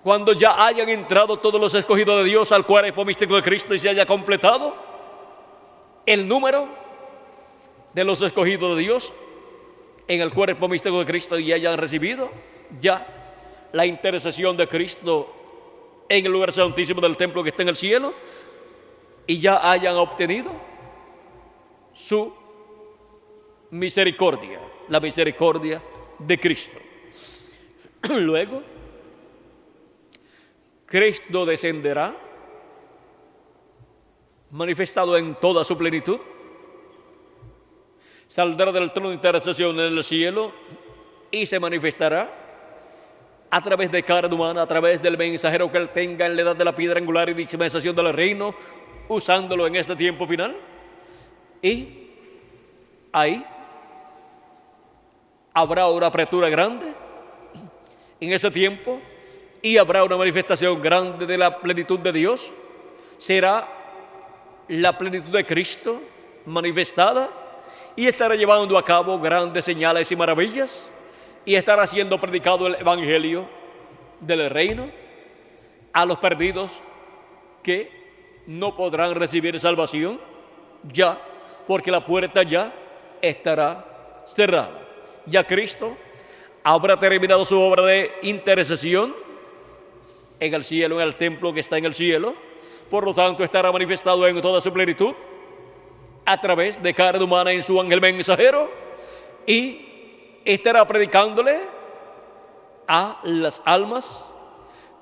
cuando ya hayan entrado todos los escogidos de Dios al cuerpo místico de Cristo y se haya completado el número de los escogidos de Dios en el cuerpo místico de Cristo y hayan recibido ya la intercesión de Cristo en el lugar santísimo del templo que está en el cielo y ya hayan obtenido su misericordia, la misericordia de Cristo. Luego, Cristo descenderá manifestado en toda su plenitud, saldrá del trono de intercesión en el cielo y se manifestará a través de carne humana, a través del mensajero que él tenga en la edad de la piedra angular y dispensación del reino, usándolo en este tiempo final. Y ahí habrá una apertura grande en ese tiempo y habrá una manifestación grande de la plenitud de Dios. Será la plenitud de Cristo manifestada y estará llevando a cabo grandes señales y maravillas y estará siendo predicado el evangelio del reino a los perdidos que no podrán recibir salvación ya, porque la puerta ya estará cerrada. Ya Cristo habrá terminado su obra de intercesión en el cielo, en el templo que está en el cielo. Por lo tanto, estará manifestado en toda su plenitud a través de carne humana en su ángel mensajero y estará predicándole a las almas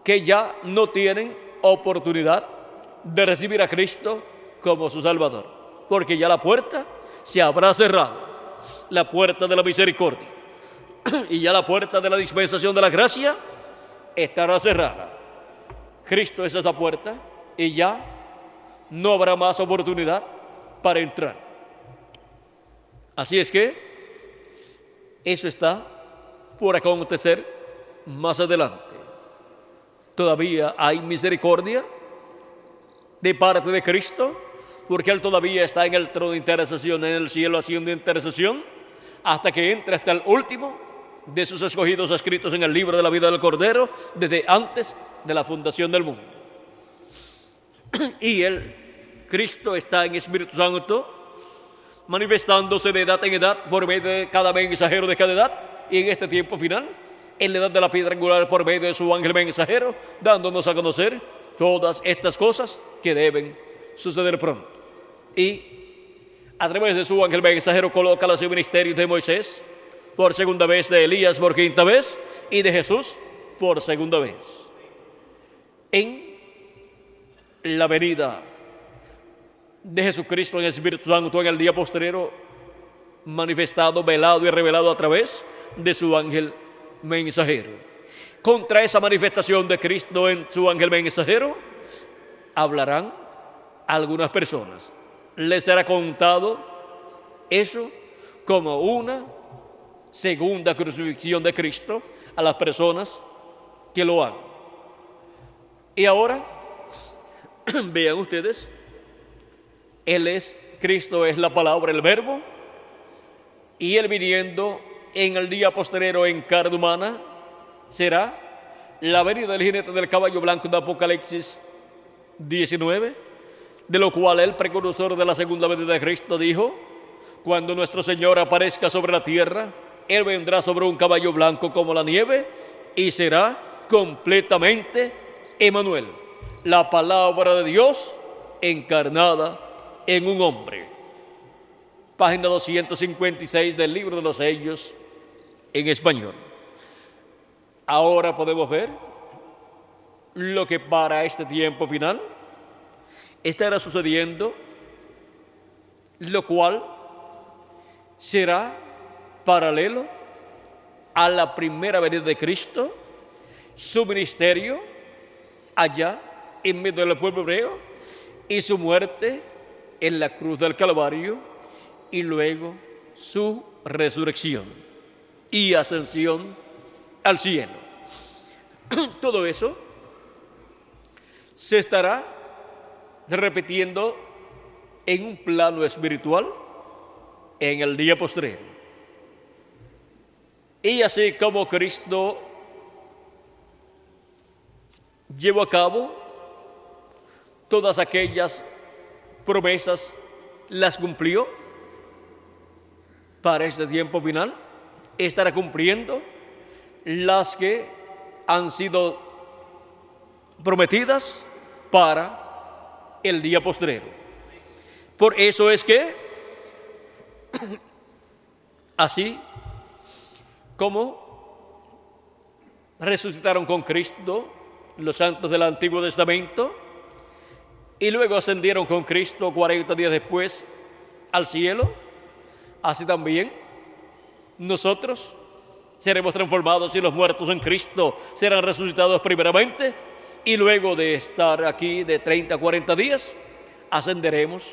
que ya no tienen oportunidad de recibir a Cristo como su Salvador, porque ya la puerta se habrá cerrado, la puerta de la misericordia, y ya la puerta de la dispensación de la gracia estará cerrada. Cristo es esa puerta y ya no habrá más oportunidad para entrar. Así es que eso está por acontecer más adelante. Todavía hay misericordia de parte de Cristo, porque Él todavía está en el trono de intercesión en el cielo haciendo intercesión hasta que entre hasta el último de sus escogidos escritos en el libro de la vida del Cordero desde antes de la fundación del mundo. Y Cristo está en Espíritu Santo manifestándose de edad en edad por medio de cada mensajero de cada edad y en este tiempo final en la edad de la piedra angular por medio de su ángel mensajero, dándonos a conocer todas estas cosas que deben suceder pronto. Y a través de su ángel mensajero coloca los ministerios de Moisés por segunda vez, de Elías por quinta vez y de Jesús por segunda vez. En la venida de Jesucristo en el Espíritu Santo en el día postrero, manifestado, velado y revelado a través de su ángel mensajero. Contra esa manifestación de Cristo en su ángel mensajero hablarán algunas personas. Les será contado eso como una segunda crucifixión de Cristo a las personas que lo hagan. Y ahora vean ustedes, Cristo es la palabra, el verbo, y Él viniendo en el día postrero en carne humana será la venida del jinete del caballo blanco de Apocalipsis 19, de lo cual el precursor de la segunda venida de Cristo dijo: cuando nuestro Señor aparezca sobre la tierra, Él vendrá sobre un caballo blanco como la nieve y será completamente Emmanuel, la palabra de Dios encarnada en un hombre. Página 256 del libro de los sellos en español. Ahora podemos ver lo que para este tiempo final estará sucediendo, lo cual será paralelo a la primera venida de Cristo, su ministerio allá en medio del pueblo hebreo y su muerte en la cruz del Calvario y luego su resurrección y ascensión al cielo. Todo eso se estará repitiendo en un plano espiritual en el día postrero. Y así como Cristo llevó a cabo todas aquellas promesas, las cumplió, para este tiempo final estará cumpliendo las que han sido prometidas para el día postrero. Por eso es que, así como resucitaron con Cristo los santos del Antiguo Testamento y luego ascendieron con Cristo 40 días después al cielo, así también nosotros seremos transformados y los muertos en Cristo serán resucitados primeramente y luego de estar aquí de 30 a 40 días ascenderemos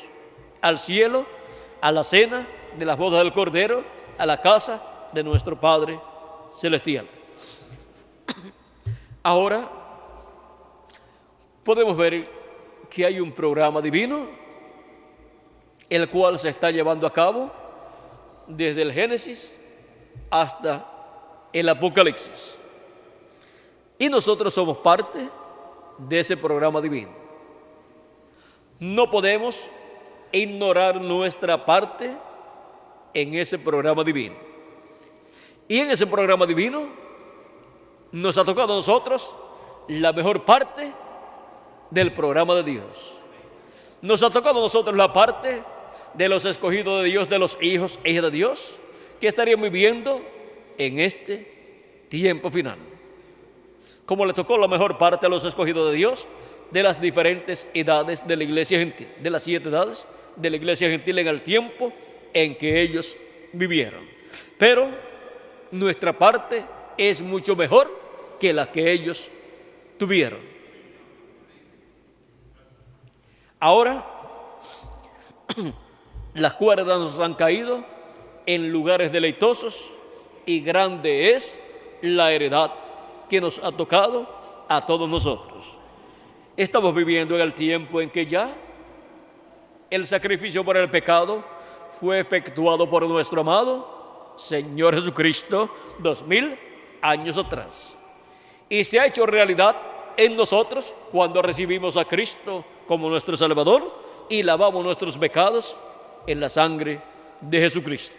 al cielo, a la cena de las bodas del Cordero, a la casa de nuestro Padre Celestial. Ahora podemos ver que hay un programa divino, el cual se está llevando a cabo desde el Génesis hasta el Apocalipsis. Y nosotros somos parte de ese programa divino. No podemos ignorar nuestra parte en ese programa divino. Y en ese programa divino nos ha tocado a nosotros la mejor parte del programa de Dios. Nos ha tocado a nosotros la parte de los escogidos de Dios, de los hijos e hijas de Dios, que estarían viviendo en este tiempo final. Como le tocó la mejor parte a los escogidos de Dios, de las diferentes edades de la iglesia gentil, de las 7 edades de la iglesia gentil en el tiempo en que ellos vivieron. Pero nuestra parte es mucho mejor que la que ellos tuvieron. Ahora, las cuerdas nos han caído en lugares deleitosos y grande es la heredad que nos ha tocado a todos nosotros. Estamos viviendo en el tiempo en que ya el sacrificio por el pecado fue efectuado por nuestro amado Señor Jesucristo 2000 años atrás. Y se ha hecho realidad en nosotros cuando recibimos a Cristo como nuestro Salvador y lavamos nuestros pecados en la sangre de Jesucristo.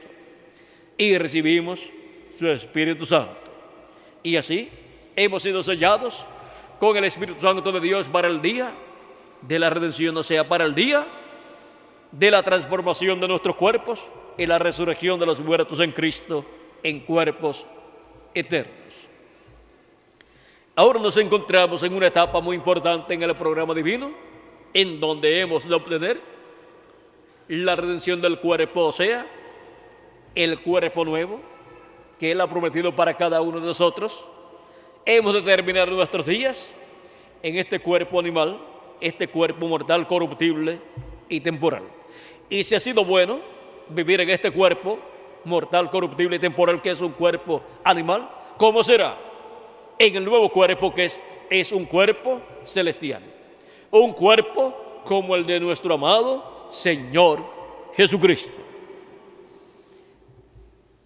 Y recibimos su Espíritu Santo. Y así hemos sido sellados con el Espíritu Santo de Dios para el día de la redención, o sea, para el día de la transformación de nuestros cuerpos y la resurrección de los muertos en Cristo en cuerpos eternos. Ahora nos encontramos en una etapa muy importante en el programa divino, en donde hemos de obtener la redención del cuerpo, o sea, el cuerpo nuevo que Él ha prometido para cada uno de nosotros. Hemos de terminar nuestros días en este cuerpo animal, este cuerpo mortal, corruptible y temporal. Y si ha sido bueno vivir en este cuerpo mortal, corruptible y temporal, que es un cuerpo animal, ¿cómo será en el nuevo cuerpo que es un cuerpo celestial? Un cuerpo como el de nuestro amado Señor Jesucristo.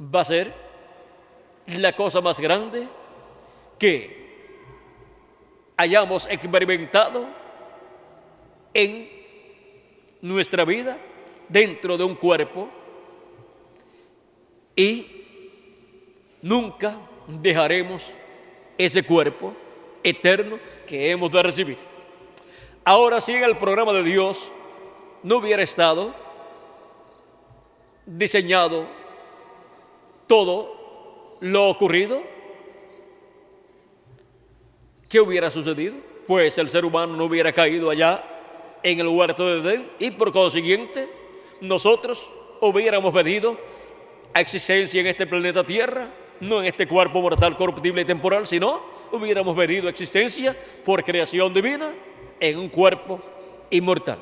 Va a ser la cosa más grande que hayamos experimentado en nuestra vida dentro de un cuerpo, y nunca dejaremos ese cuerpo eterno que hemos de recibir. Ahora, si en el programa de Dios no hubiera estado diseñado todo lo ocurrido, ¿qué hubiera sucedido? pues el ser humano no hubiera caído allá en el huerto de Edén y por consiguiente nosotros hubiéramos venido a existencia en este planeta Tierra, no en este cuerpo mortal, corruptible y temporal, sino hubiéramos venido a existencia por creación divina en un cuerpo inmortal.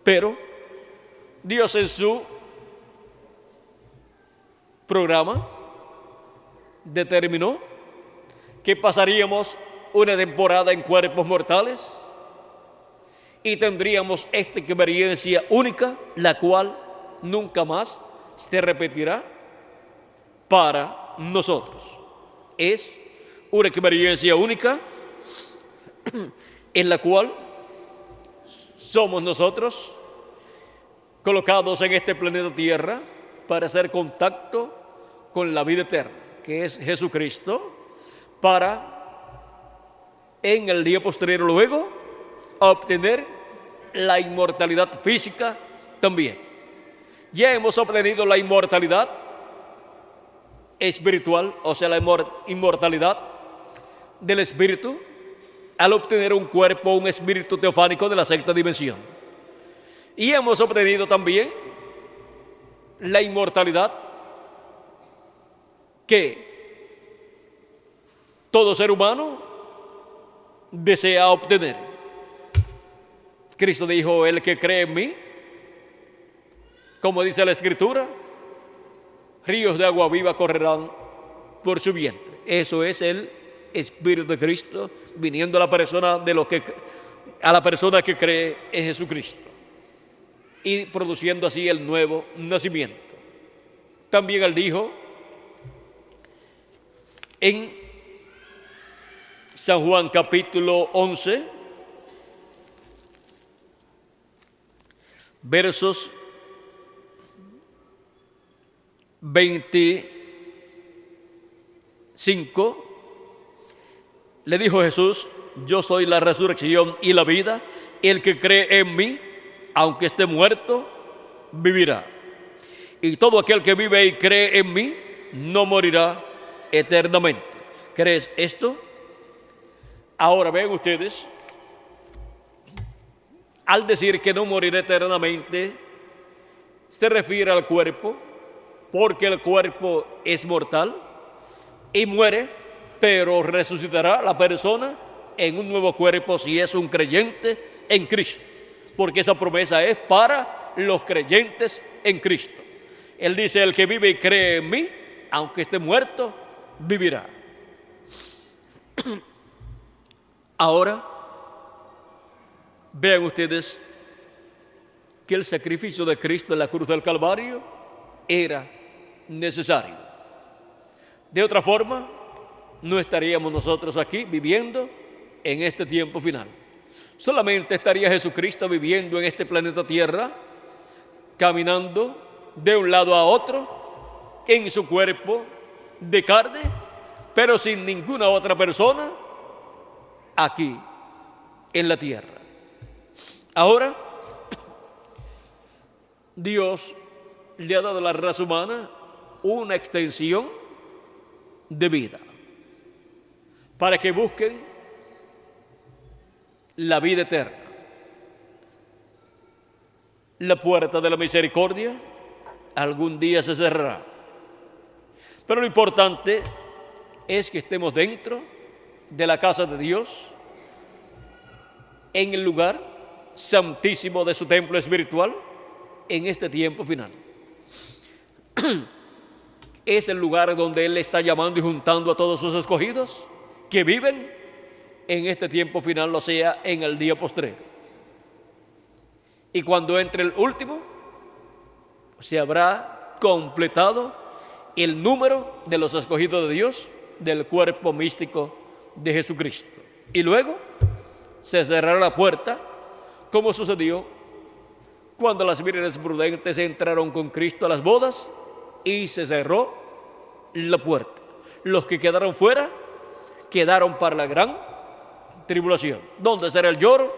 Pero Dios en su programa determinó que pasaríamos una temporada en cuerpos mortales y tendríamos esta experiencia única, la cual nunca más se repetirá para nosotros. Es una experiencia única en la cual somos nosotros colocados en este planeta Tierra para hacer contacto con la vida eterna, que es Jesucristo, para en el día posterior luego obtener la inmortalidad física también. Ya hemos obtenido la inmortalidad espiritual, o sea, la inmortalidad del espíritu, al obtener un cuerpo, un espíritu teofánico de la sexta dimensión. Y hemos obtenido también la inmortalidad que todo ser humano desea obtener. Cristo dijo: el que cree en mí, como dice la Escritura, ríos de agua viva correrán por su vientre. Eso es el Espíritu de Cristo viniendo a la persona a la persona que cree en Jesucristo y produciendo así el nuevo nacimiento. También él dijo en San Juan capítulo 11, versos 25, le dijo Jesús: yo soy la resurrección y la vida, el que cree en mí, aunque esté muerto, vivirá. Y todo aquel que vive y cree en mí, no morirá eternamente. ¿Crees esto? Ahora ven ustedes, al decir que no morirá eternamente, se refiere al cuerpo, porque el cuerpo es mortal y muere, pero resucitará la persona en un nuevo cuerpo si es un creyente en Cristo, porque esa promesa es para los creyentes en Cristo. Él dice: el que vive y cree en mí, aunque esté muerto, vivirá. Ahora, vean ustedes que el sacrificio de Cristo en la cruz del Calvario era necesario. De otra forma, no estaríamos nosotros aquí viviendo en este tiempo final. Solamente estaría Jesucristo viviendo en este planeta Tierra, caminando de un lado a otro en su cuerpo de carne, pero sin ninguna otra persona aquí en la tierra. Ahora, Dios le ha dado a la raza humana una extensión de vida para que busquen la vida eterna. La puerta de la misericordia algún día se cerrará, pero lo importante es que estemos dentro de la casa de Dios, en el lugar santísimo de su templo espiritual, en este tiempo final. Es el lugar donde Él está llamando y juntando a todos sus escogidos que viven en este tiempo final, o sea, en el día postrero. Y cuando entre el último, se habrá completado el número de los escogidos de Dios del cuerpo místico de Jesucristo. Y luego se cerrará la puerta, como sucedió cuando las vírgenes prudentes entraron con Cristo a las bodas y se cerró la puerta. Los que quedaron fuera quedaron para la gran tribulación, donde será el lloro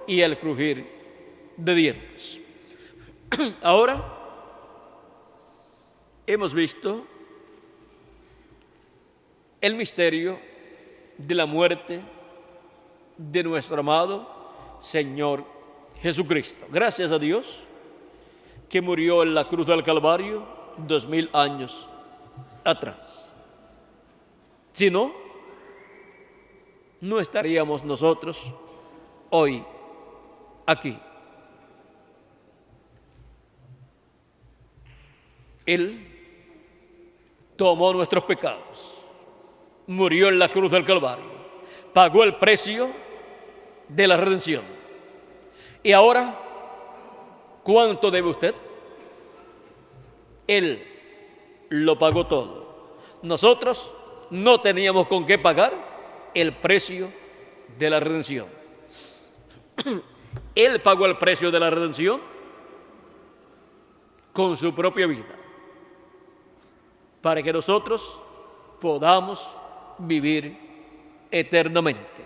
y el crujir de dientes. Ahora hemos visto el misterio de la muerte de nuestro amado Señor Jesucristo. Gracias a Dios que murió en la cruz del Calvario 2000 años atrás. Si no, no estaríamos nosotros hoy aquí. Él tomó nuestros pecados, murió en la cruz del Calvario, pagó el precio de la redención. Y ahora, ¿cuánto debe usted? Él lo pagó todo. Nosotros no teníamos con qué pagar el precio de la redención. Él pagó el precio de la redención con su propia vida, para que nosotros podamos vivir eternamente.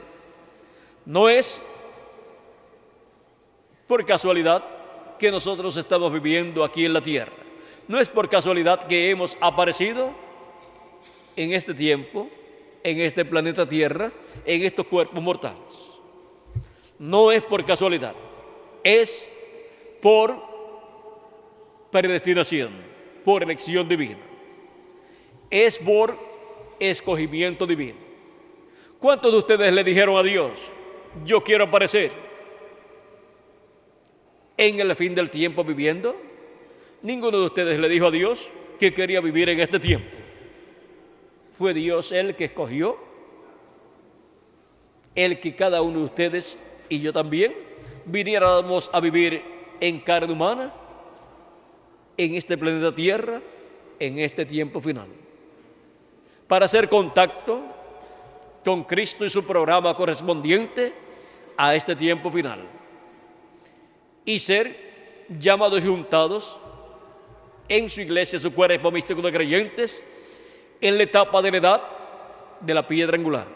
No es por casualidad que nosotros estamos viviendo aquí en la tierra. No es por casualidad que hemos aparecido en este tiempo, en este planeta Tierra, en estos cuerpos mortales. No es por casualidad, es por predestinación, por elección divina. Es por escogimiento divino. ¿Cuántos de ustedes le dijeron a Dios, yo quiero aparecer en el fin del tiempo viviendo? Ninguno de ustedes le dijo a Dios que quería vivir en este tiempo. Fue Dios el que escogió, el que cada uno de ustedes y yo también viniéramos a vivir en carne humana, en este planeta Tierra, en este tiempo final, para hacer contacto con Cristo y su programa correspondiente a este tiempo final, y ser llamados y juntados en su iglesia, su cuerpo místico de creyentes, en la etapa de la edad de la piedra angular,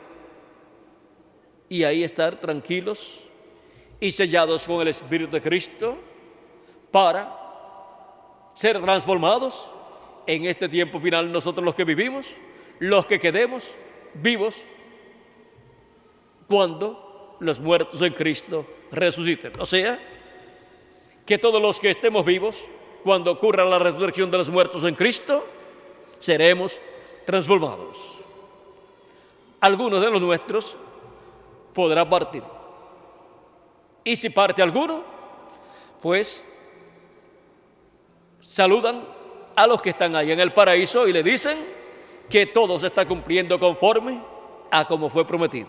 y ahí estar tranquilos y sellados con el Espíritu de Cristo para ser transformados en este tiempo final, nosotros los que vivimos, los que quedemos vivos cuando los muertos en Cristo resuciten. O sea, que todos los que estemos vivos, cuando ocurra la resurrección de los muertos en Cristo, seremos transformados. Algunos de los nuestros podrá partir. Y si parte alguno, pues saludan a los que están ahí en el paraíso y le dicen que todo se está cumpliendo conforme a como fue prometido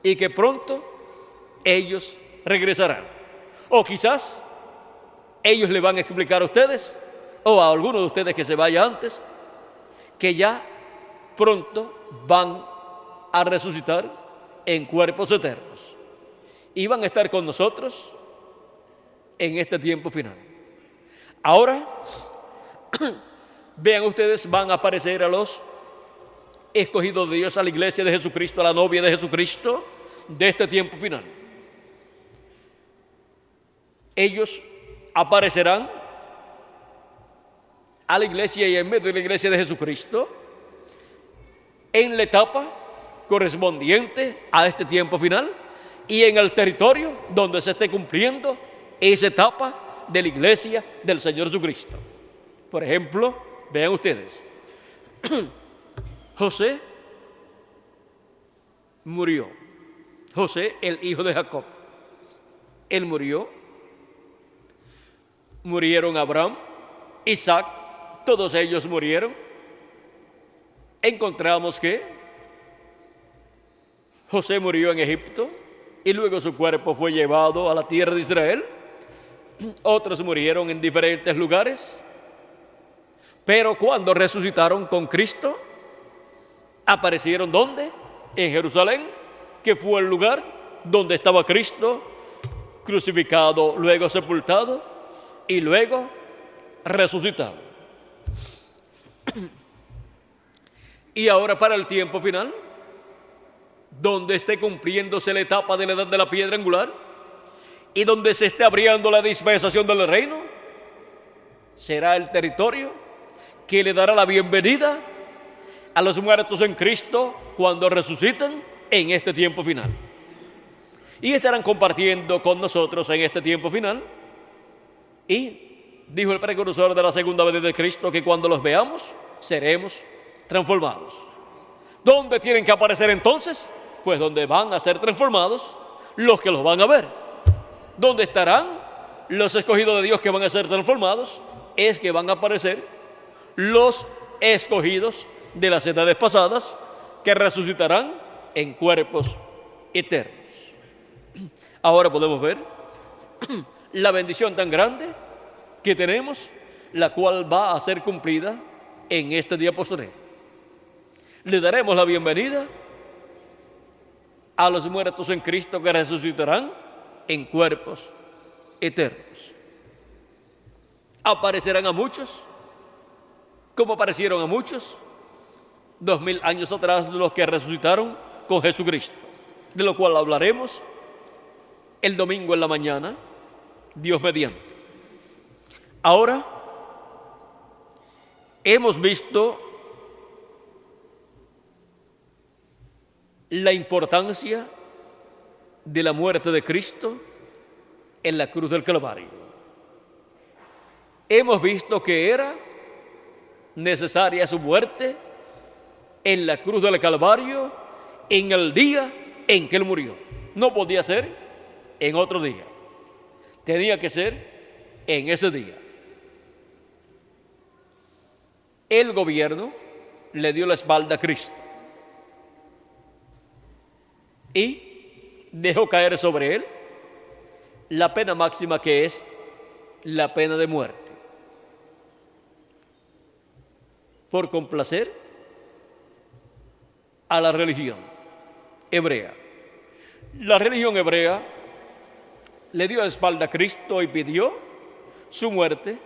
y que pronto ellos regresarán. O quizás ellos le van a explicar a ustedes o a alguno de ustedes que se vaya antes que ya pronto van a resucitar en cuerpos eternos y van a estar con nosotros en este tiempo final. Ahora, vean ustedes, van a aparecer a los escogidos de Dios, a la iglesia de Jesucristo, a la novia de Jesucristo de este tiempo final. Ellos aparecerán a la iglesia y en medio de la iglesia de Jesucristo en la etapa correspondiente a este tiempo final y en el territorio donde se esté cumpliendo esa etapa de la iglesia del Señor Jesucristo. Por ejemplo, vean ustedes, José murió. José, el hijo de Jacob, él murió. Murieron Abraham, Isaac, todos ellos murieron. Encontramos que José murió en Egipto y luego su cuerpo fue llevado a la tierra de Israel. Otros murieron en diferentes lugares, pero cuando resucitaron con Cristo, aparecieron ¿dónde? En Jerusalén, que fue el lugar donde estaba Cristo, crucificado, luego sepultado y luego resucitado. Y ahora para el tiempo final, donde esté cumpliéndose la etapa de la edad de la piedra angular y donde se esté abriendo la dispensación del reino, será el territorio que le dará la bienvenida a los muertos en Cristo cuando resuciten en este tiempo final. y estarán compartiendo con nosotros en este tiempo final. Y dijo el precursor de la segunda venida de Cristo que cuando los veamos seremos transformados. ¿Dónde tienen que aparecer entonces? Pues donde van a ser transformados los que los van a ver. ¿Dónde estarán los escogidos de Dios que van a ser transformados? Es que van a aparecer los escogidos de las edades pasadas que resucitarán en cuerpos eternos. Ahora podemos ver la bendición tan grande que tenemos, la cual va a ser cumplida en este día postrero. Le daremos la bienvenida a los muertos en Cristo que resucitarán en cuerpos eternos. Aparecerán a muchos, como aparecieron a muchos 2000 años atrás los que resucitaron con Jesucristo, de lo cual hablaremos el domingo en la mañana, Dios mediante. Ahora hemos visto la importancia de la muerte de Cristo en la cruz del Calvario. Hemos visto que era necesaria su muerte en la cruz del Calvario en el día en que Él murió. No podía ser en otro día. Tenía que ser en ese día. El gobierno le dio la espalda a Cristo y dejó caer sobre Él la pena máxima, que es la pena de muerte, por complacer a la religión hebrea. La religión hebrea le dio la espalda a Cristo y pidió su muerte,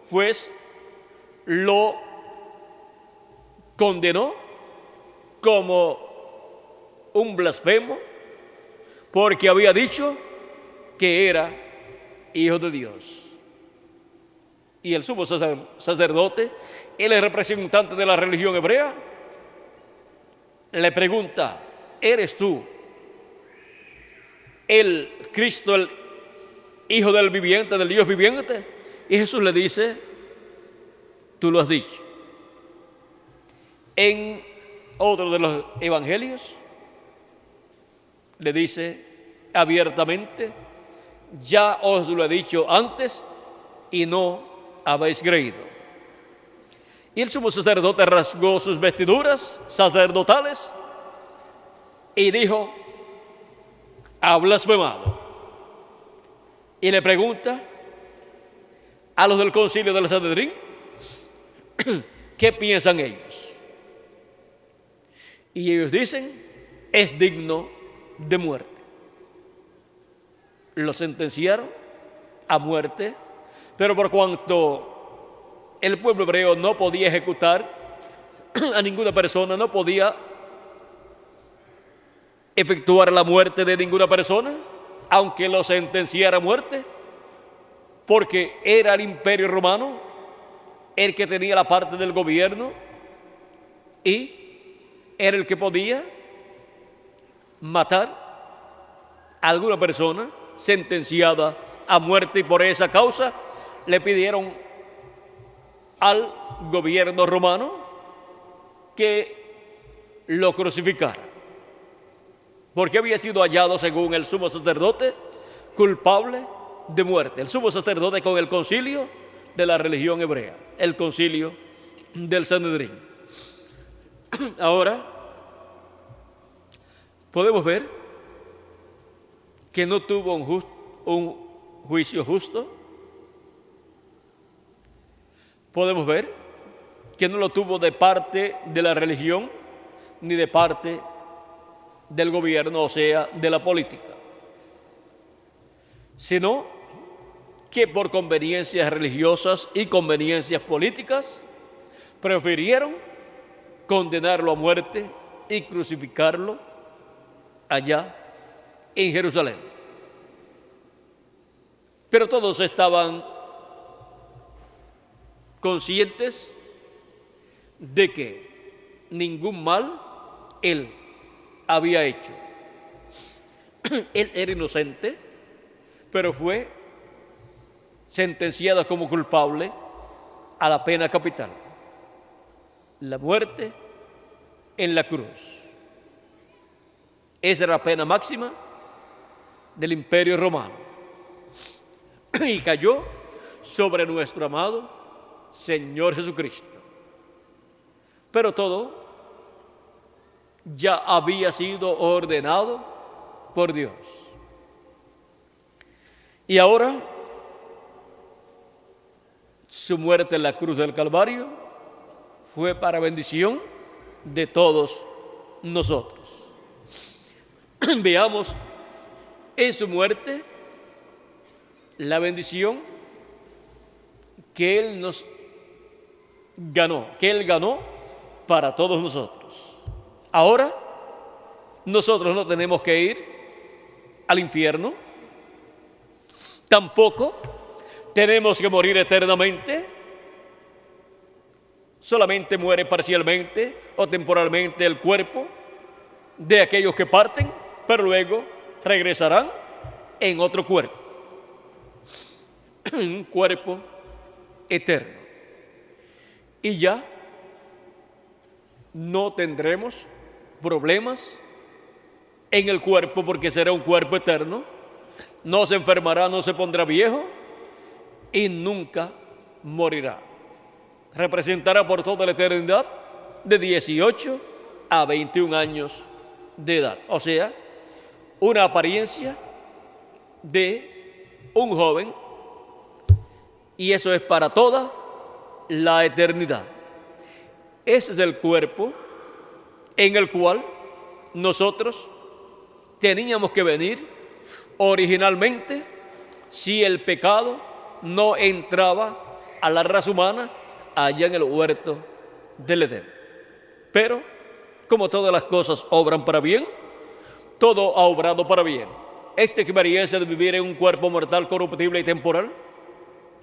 pues lo condenó como un blasfemo, porque había dicho que era hijo de Dios. Y el sumo sacerdote, él es representante de la religión hebrea, le pregunta: ¿eres tú el Cristo, el Hijo del viviente, del Dios viviente? Y Jesús le dice: tú lo has dicho. En otro de los evangelios le dice abiertamente: ya os lo he dicho antes y no habéis creído. Y el sumo sacerdote rasgó sus vestiduras sacerdotales y dijo: ha blasfemado. Y le pregunta a los del concilio del Sanedrín qué piensan ellos. Y ellos dicen: es digno de muerte. Lo sentenciaron a muerte, pero por cuanto el pueblo hebreo no podía ejecutar a ninguna persona, no podía efectuar la muerte de ninguna persona, aunque lo sentenciara a muerte, porque era el Imperio Romano el que tenía la parte del gobierno y era el que podía matar a alguna persona sentenciada a muerte, y por esa causa le pidieron al gobierno romano que lo crucificara, porque había sido hallado, según el sumo sacerdote, culpable de muerte. El sumo sacerdote con el concilio de la religión hebrea, el concilio del Sanedrín. Ahora podemos ver que no tuvo un juicio justo. Podemos ver que no lo tuvo de parte de la religión ni de parte del gobierno, o sea, de la política, sino que por conveniencias religiosas y conveniencias políticas prefirieron condenarlo a muerte y crucificarlo allá en Jerusalén. Pero todos estaban conscientes de que ningún mal él había hecho. Él era inocente, pero fue sentenciado como culpable a la pena capital, la muerte en la cruz. Esa era la pena máxima del Imperio Romano. Y cayó sobre nuestro amado Señor Jesucristo. Pero todo ya había sido ordenado por Dios. Y ahora, su muerte en la cruz del Calvario fue para bendición de todos nosotros. Veamos en su muerte la bendición que Él nos ganó, que Él ganó para todos nosotros. Ahora, nosotros no tenemos que ir al infierno, tampoco tenemos que morir eternamente, solamente muere parcialmente o temporalmente el cuerpo de aquellos que parten, pero luego regresarán en otro cuerpo, un cuerpo eterno. Y ya no tendremos problemas en el cuerpo porque será un cuerpo eterno, no se enfermará, no se pondrá viejo y nunca morirá. Representará por toda la eternidad de 18 a 21 años de edad, o sea, una apariencia de un joven, y eso es para toda la eternidad. Ese es el cuerpo en el cual nosotros teníamos que venir originalmente si el pecado no entraba a la raza humana allá en el huerto del Edén. Pero, como todas las cosas obran para bien, todo ha obrado para bien. Esta experiencia de vivir en un cuerpo mortal, corruptible y temporal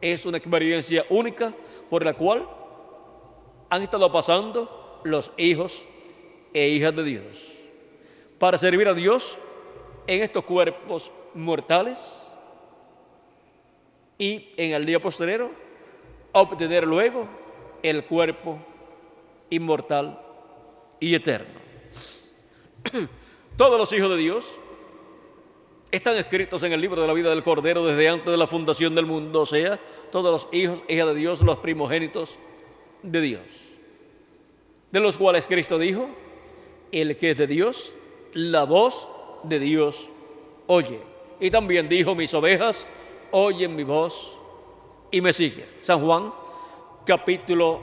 es una experiencia única por la cual han estado pasando los hijos e hijas de Dios. Para servir a Dios en estos cuerpos mortales y en el día postrero obtener luego el cuerpo inmortal y eterno. Todos los hijos de Dios están escritos en el libro de la vida del Cordero desde antes de la fundación del mundo, o sea, todos los hijos e hijas de Dios, los primogénitos de Dios, de los cuales Cristo dijo: el que es de Dios, la voz de Dios oye. Y también dijo: mis ovejas oyen mi voz y me siguen. San Juan, capítulo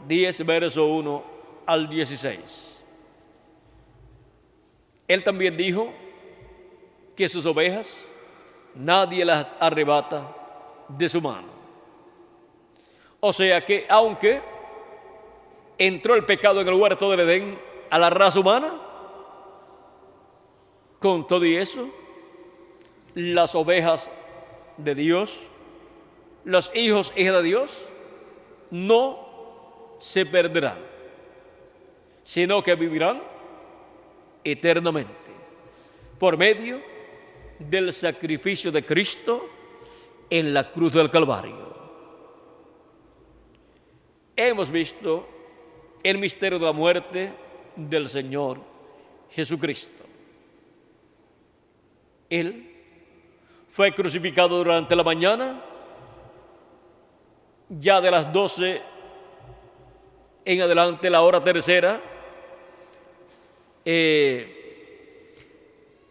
10, verso 1 al 16. Él también dijo que sus ovejas nadie las arrebata de su mano. O sea que aunque entró el pecado en el huerto del Edén a la raza humana, con todo y eso, las ovejas de Dios, los hijos e hijas de Dios, no se perderán, sino que vivirán eternamente por medio del sacrificio de Cristo en la cruz del Calvario. Hemos visto el misterio de la muerte del Señor Jesucristo. Él fue crucificado durante la mañana, ya de las 12 en adelante, la hora tercera, de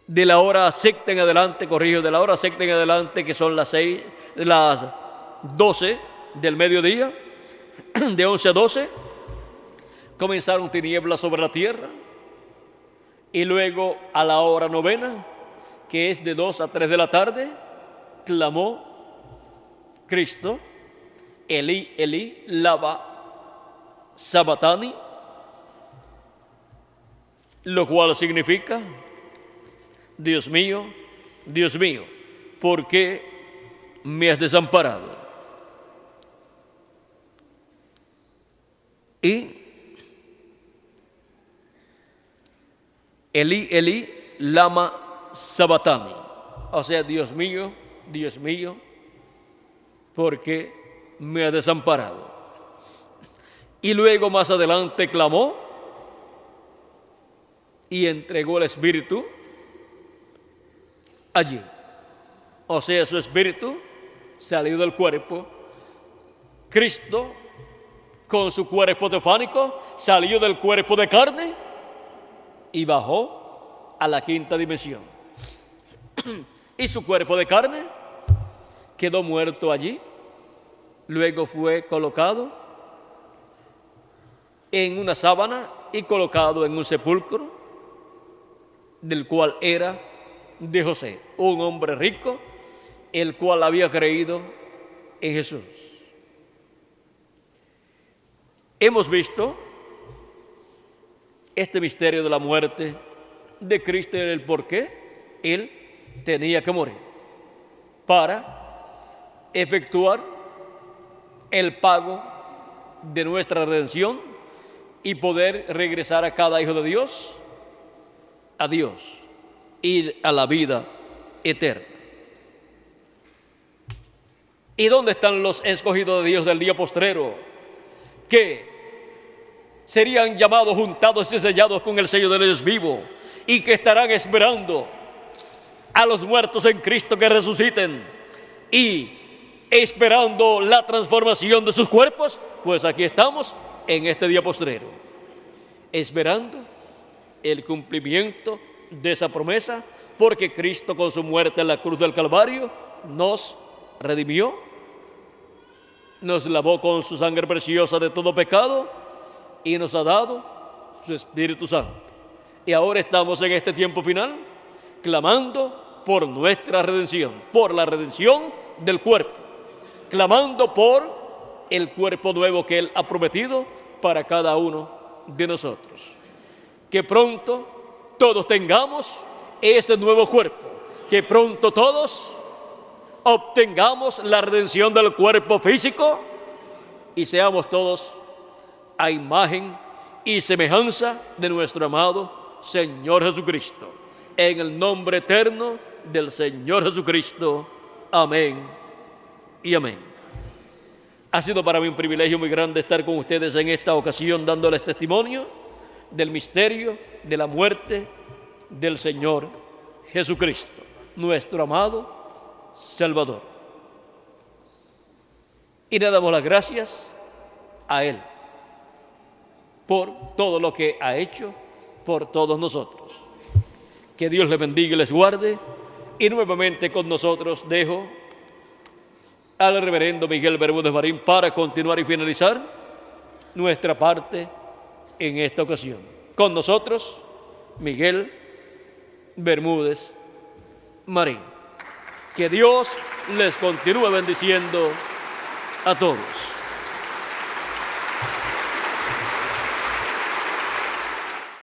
la hora sexta en adelante, de la hora sexta en adelante, que son las 12 del mediodía, de 11 a 12, comenzaron tinieblas sobre la tierra, y luego a la hora novena, que es de 2 a 3 de la tarde, clamó Cristo: Elí, Elí, lama sabachthani, lo cual significa: Dios mío, ¿por qué me has desamparado? Y Elí, Elí, lama sabatani, o sea, Dios mío, ¿por qué me has desamparado? Y luego más adelante clamó y entregó el Espíritu allí. O sea, su Espíritu salió del cuerpo. Cristo, con su cuerpo teofánico, salió del cuerpo de carne y bajó a la quinta dimensión. Y su cuerpo de carne quedó muerto allí. Luego fue colocado en una sábana y colocado en un sepulcro, del cual era de José, un hombre rico, el cual había creído en Jesús. Hemos visto este misterio de la muerte de Cristo y el por qué Él tenía que morir para efectuar el pago de nuestra redención y poder regresar a cada hijo de Dios a Dios y a la vida eterna. ¿Y dónde están los escogidos de Dios del día postrero, que serían llamados, juntados y sellados con el sello del Dios vivo, y que estarán esperando a los muertos en Cristo que resuciten y esperando la transformación de sus cuerpos? Pues aquí estamos en este día postrero, esperando el cumplimiento de esa promesa, porque Cristo con su muerte en la cruz del Calvario nos redimió, nos lavó con su sangre preciosa de todo pecado y nos ha dado su Espíritu Santo. Y ahora estamos en este tiempo final clamando por nuestra redención, por la redención del cuerpo, clamando por el cuerpo nuevo que Él ha prometido para cada uno de nosotros. Que pronto todos tengamos ese nuevo cuerpo, que pronto todos obtengamos la redención del cuerpo físico y seamos todos a imagen y semejanza de nuestro amado Señor Jesucristo. En el nombre eterno del Señor Jesucristo. Amén y amén. Ha sido para mí un privilegio muy grande estar con ustedes en esta ocasión, dándoles testimonio del misterio de la muerte del Señor Jesucristo, nuestro amado Salvador. Y le damos las gracias a Él por todo lo que ha hecho por todos nosotros. Que Dios les bendiga y les guarde. Y nuevamente con nosotros dejo al reverendo Miguel Bermúdez Marín para continuar y finalizar nuestra parte en esta ocasión. Con nosotros, Miguel Bermúdez Marín. Que Dios les continúe bendiciendo a todos.